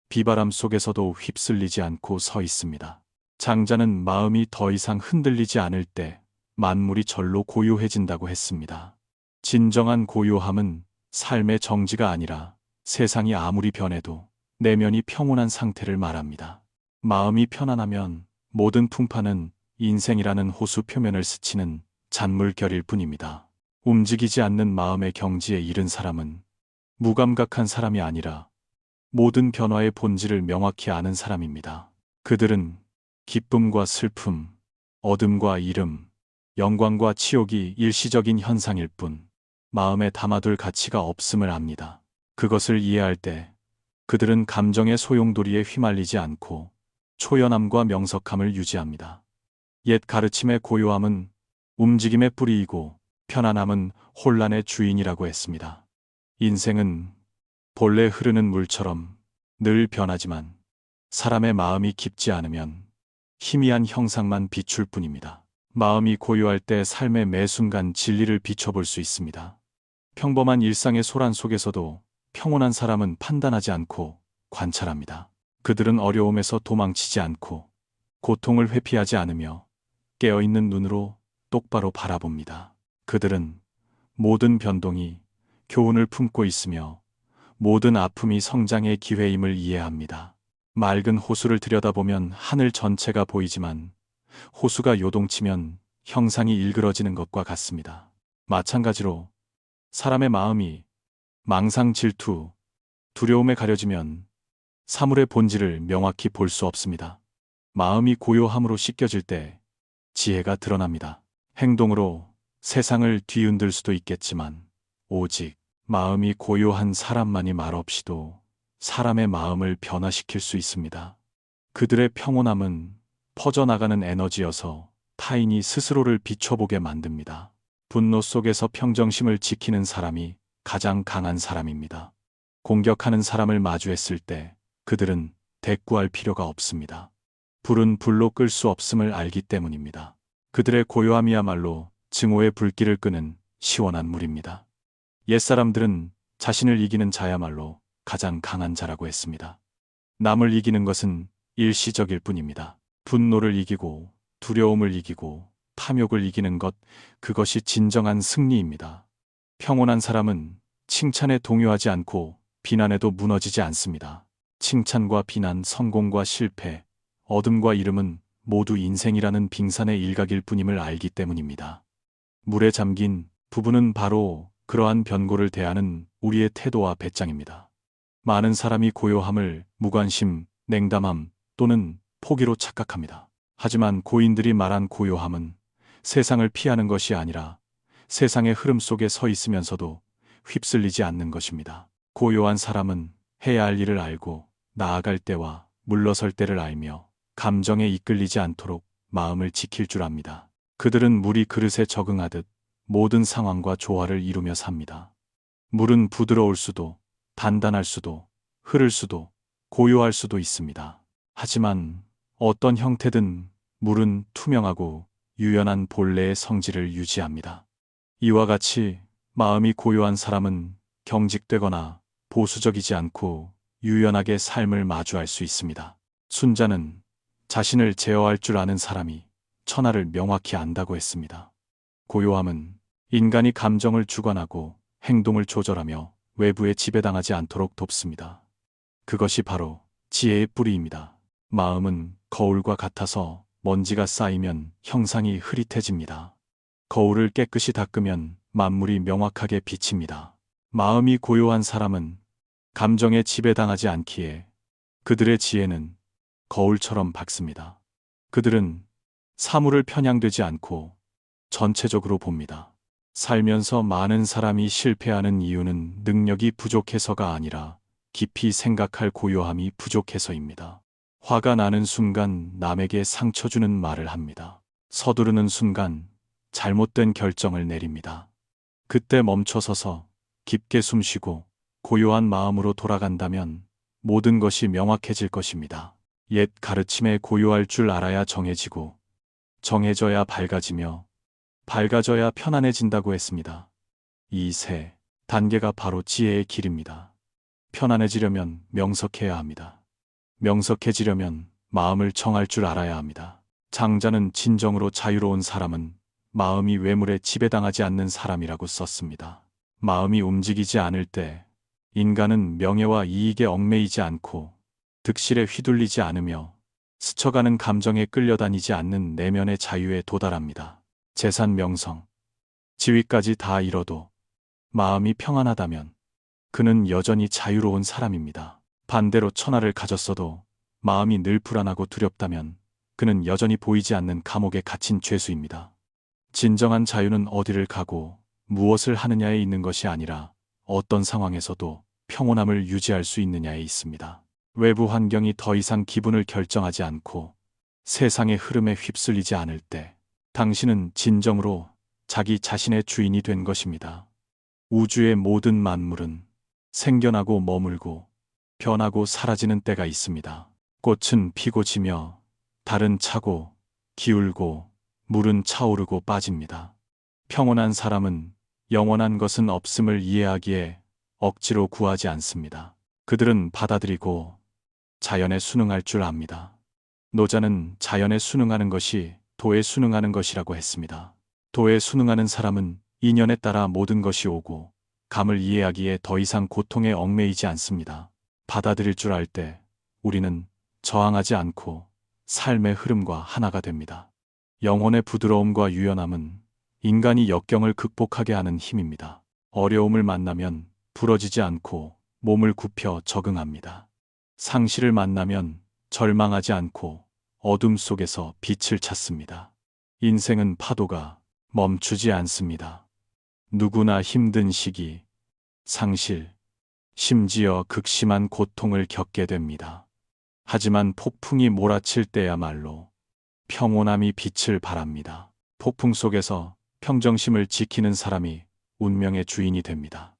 비바람 속에서도 휩쓸리지 않고 서 있습니다. 장자는 마음이 더 이상 흔들리지 않을 때 만물이 절로 고요해진다고 했습니다. 진정한 고요함은 삶의 정지가 아니라 세상이 아무리 변해도 내면이 평온한 상태를 말합니다. 마음이 편안하면 모든 풍파는 인생이라는 호수 표면을 스치는 잔물결일 뿐입니다. 움직이지 않는 마음의 경지에 이른 사람은 무감각한 사람이 아니라 모든 변화의 본질을 명확히 아는 사람입니다. 그들은 기쁨과 슬픔, 어둠과 이름, 영광과 치욕이 일시적인 현상일 뿐 마음에 담아둘 가치가 없음을 압니다. 그것을 이해할 때 그들은 감정의 소용돌이에 휘말리지 않고 초연함과 명석함을 유지합니다. 옛 가르침의 고요함은 움직임의 뿌리이고 편안함은 혼란의 주인이라고 했습니다. 인생은 본래 흐르는 물처럼 늘 변하지만 사람의 마음이 깊지 않으면 희미한 형상만 비출 뿐입니다. 마음이 고요할 때 삶의 매 순간 진리를 비춰볼 수 있습니다. 평범한 일상의 소란 속에서도 평온한 사람은 판단하지 않고 관찰합니다. 그들은 어려움에서 도망치지 않고 고통을 회피하지 않으며 깨어있는 눈으로 똑바로 바라봅니다. 그들은 모든 변동이 교훈을 품고 있으며 모든 아픔이 성장의 기회임을 이해합니다. 맑은 호수를 들여다보면 하늘 전체가 보이지만 호수가 요동치면 형상이 일그러지는 것과 같습니다. 마찬가지로 사람의 마음이 망상, 질투, 두려움에 가려지면 사물의 본질을 명확히 볼 수 없습니다. 마음이 고요함으로 씻겨질 때 지혜가 드러납니다. 행동으로 세상을 뒤흔들 수도 있겠지만 오직 마음이 고요한 사람만이 말없이도 사람의 마음을 변화시킬 수 있습니다. 그들의 평온함은 퍼져나가는 에너지여서 타인이 스스로를 비춰보게 만듭니다. 분노 속에서 평정심을 지키는 사람이 가장 강한 사람입니다. 공격하는 사람을 마주했을 때 그들은 대꾸할 필요가 없습니다. 불은 불로 끌 수 없음을 알기 때문입니다. 그들의 고요함이야말로 증오의 불길을 끄는 시원한 물입니다. 옛사람들은 자신을 이기는 자야말로 가장 강한 자라고 했습니다. 남을 이기는 것은 일시적일 뿐입니다. 분노를 이기고 두려움을 이기고 탐욕을 이기는 것, 그것이 진정한 승리입니다. 평온한 사람은 칭찬에 동요하지 않고 비난에도 무너지지 않습니다. 칭찬과 비난, 성공과 실패, 어둠과 이름은 모두 인생이라는 빙산의 일각일 뿐임을 알기 때문입니다. 물에 잠긴 부부는 바로 그러한 변고를 대하는 우리의 태도와 배짱입니다. 많은 사람이 고요함을 무관심, 냉담함 또는 포기로 착각합니다. 하지만 고인들이 말한 고요함은 세상을 피하는 것이 아니라 세상의 흐름 속에 서 있으면서도 휩쓸리지 않는 것입니다. 고요한 사람은 해야 할 일을 알고 나아갈 때와 물러설 때를 알며 감정에 이끌리지 않도록 마음을 지킬 줄 압니다. 그들은 물이 그릇에 적응하듯 모든 상황과 조화를 이루며 삽니다. 물은 부드러울 수도, 단단할 수도, 흐를 수도, 고요할 수도 있습니다. 하지만 어떤 형태든 물은 투명하고 유연한 본래의 성질을 유지합니다. 이와 같이 마음이 고요한 사람은 경직되거나 보수적이지 않고 유연하게 삶을 마주할 수 있습니다. 순자는 자신을 제어할 줄 아는 사람이 천하를 명확히 안다고 했습니다. 고요함은 인간이 감정을 주관하고 행동을 조절하며 외부에 지배당하지 않도록 돕습니다. 그것이 바로 지혜의 뿌리입니다. 마음은 거울과 같아서 먼지가 쌓이면 형상이 흐릿해집니다. 거울을 깨끗이 닦으면 만물이 명확하게 비칩니다. 마음이 고요한 사람은 감정에 지배당하지 않기에 그들의 지혜는 거울처럼 밝습니다. 그들은 사물을 편향되지 않고 전체적으로 봅니다. 살면서 많은 사람이 실패하는 이유는 능력이 부족해서가 아니라 깊이 생각할 고요함이 부족해서입니다. 화가 나는 순간 남에게 상처 주는 말을 합니다. 서두르는 순간 잘못된 결정을 내립니다. 그때 멈춰서서 깊게 숨쉬고 고요한 마음으로 돌아간다면 모든 것이 명확해질 것입니다. 옛 가르침에 고요할 줄 알아야 정해지고 정해져야 밝아지며 밝아져야 편안해진다고 했습니다. 이 세 단계가 바로 지혜의 길입니다. 편안해지려면 명석해야 합니다. 명석해지려면 마음을 정할 줄 알아야 합니다. 장자는 진정으로 자유로운 사람은 마음이 외물에 지배당하지 않는 사람이라고 썼습니다. 마음이 움직이지 않을 때 인간은 명예와 이익에 얽매이지 않고 득실에 휘둘리지 않으며 스쳐가는 감정에 끌려다니지 않는 내면의 자유에 도달합니다. 재산, 명성, 지위까지 다 잃어도 마음이 평안하다면 그는 여전히 자유로운 사람입니다. 반대로 천하를 가졌어도 마음이 늘 불안하고 두렵다면 그는 여전히 보이지 않는 감옥에 갇힌 죄수입니다. 진정한 자유는 어디를 가고 무엇을 하느냐에 있는 것이 아니라 어떤 상황에서도 평온함을 유지할 수 있느냐에 있습니다. 외부 환경이 더 이상 기분을 결정하지 않고 세상의 흐름에 휩쓸리지 않을 때 당신은 진정으로 자기 자신의 주인이 된 것입니다. 우주의 모든 만물은 생겨나고 머물고 변하고 사라지는 때가 있습니다. 꽃은 피고 지며 달은 차고 기울고 물은 차오르고 빠집니다. 평온한 사람은 영원한 것은 없음을 이해하기에 억지로 구하지 않습니다. 그들은 받아들이고 자연에 순응할 줄 압니다. 노자는 자연에 순응하는 것이 도에 순응하는 것이라고 했습니다. 도에 순응하는 사람은 인연에 따라 모든 것이 오고 감을 이해하기에 더 이상 고통에 얽매이지 않습니다. 받아들일 줄 알 때 우리는 저항하지 않고 삶의 흐름과 하나가 됩니다. 영혼의 부드러움과 유연함은 인간이 역경을 극복하게 하는 힘입니다. 어려움을 만나면 부러지지 않고 몸을 굽혀 적응합니다. 상실을 만나면 절망하지 않고 어둠 속에서 빛을 찾습니다. 인생은 파도가 멈추지 않습니다. 누구나 힘든 시기, 상실, 심지어 극심한 고통을 겪게 됩니다. 하지만 폭풍이 몰아칠 때야말로 평온함이 빛을 발합니다. 폭풍 속에서 평정심을 지키는 사람이 운명의 주인이 됩니다.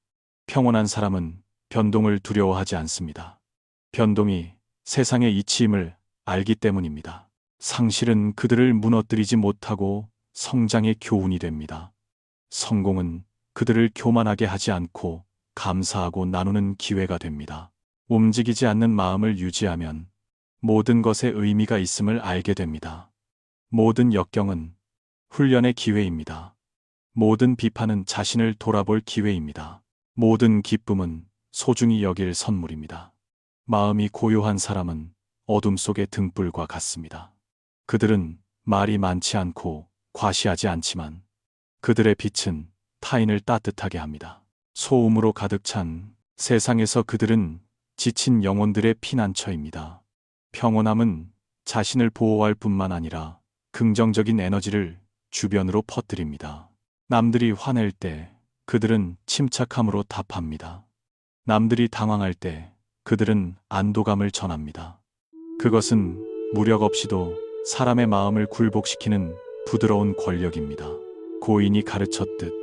평온한 사람은 변동을 두려워하지 않습니다. 변동이 세상의 이치임을 알기 때문입니다. 상실은 그들을 무너뜨리지 못하고 성장의 교훈이 됩니다. 성공은 그들을 교만하게 하지 않고 감사하고 나누는 기회가 됩니다. 움직이지 않는 마음을 유지하면 모든 것에 의미가 있음을 알게 됩니다. 모든 역경은 훈련의 기회입니다. 모든 비판은 자신을 돌아볼 기회입니다. 모든 기쁨은 소중히 여길 선물입니다. 마음이 고요한 사람은 어둠 속의 등불과 같습니다. 그들은 말이 많지 않고 과시하지 않지만 그들의 빛은 타인을 따뜻하게 합니다. 소음으로 가득 찬 세상에서 그들은 지친 영혼들의 피난처입니다. 평온함은 자신을 보호할 뿐만 아니라 긍정적인 에너지를 주변으로 퍼뜨립니다. 남들이 화낼 때 그들은 침착함으로 답합니다. 남들이 당황할 때 그들은 안도감을 전합니다. 그것은 무력 없이도 사람의 마음을 굴복시키는 부드러운 권력입니다. 고인이 가르쳤듯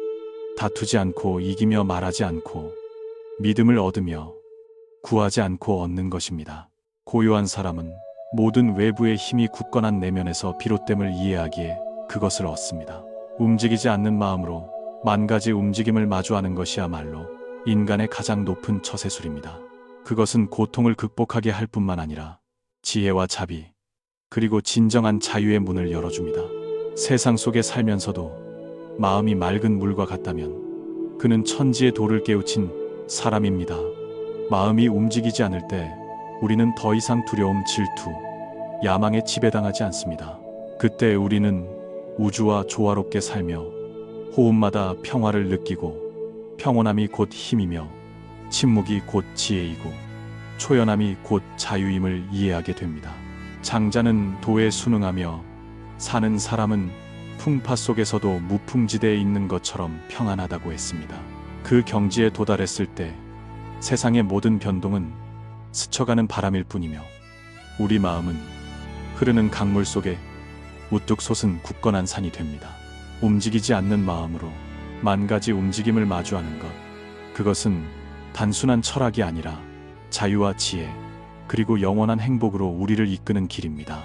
다투지 않고 이기며 말하지 않고 믿음을 얻으며 구하지 않고 얻는 것입니다. 고요한 사람은 모든 외부의 힘이 굳건한 내면에서 비롯됨을 이해하기에 그것을 얻습니다. 움직이지 않는 마음으로 만 가지 움직임을 마주하는 것이야말로 인간의 가장 높은 처세술입니다. 그것은 고통을 극복하게 할 뿐만 아니라 지혜와 자비, 그리고 진정한 자유의 문을 열어줍니다. 세상 속에 살면서도 마음이 맑은 물과 같다면 그는 천지의 돌을 깨우친 사람입니다. 마음이 움직이지 않을 때 우리는 더 이상 두려움, 질투, 야망에 지배당하지 않습니다. 그때 우리는 우주와 조화롭게 살며 호흡마다 평화를 느끼고 평온함이 곧 힘이며 침묵이 곧 지혜이고 초연함이 곧 자유임을 이해하게 됩니다. 장자는 도에 순응하며 사는 사람은 풍파 속에서도 무풍지대에 있는 것처럼 평안하다고 했습니다. 그 경지에 도달했을 때 세상의 모든 변동은 스쳐가는 바람일 뿐이며 우리 마음은 흐르는 강물 속에 우뚝 솟은 굳건한 산이 됩니다. 움직이지 않는 마음으로 만 가지 움직임을 마주하는 것, 그것은 단순한 철학이 아니라 자유와 지혜, 그리고 영원한 행복으로 우리를 이끄는 길입니다.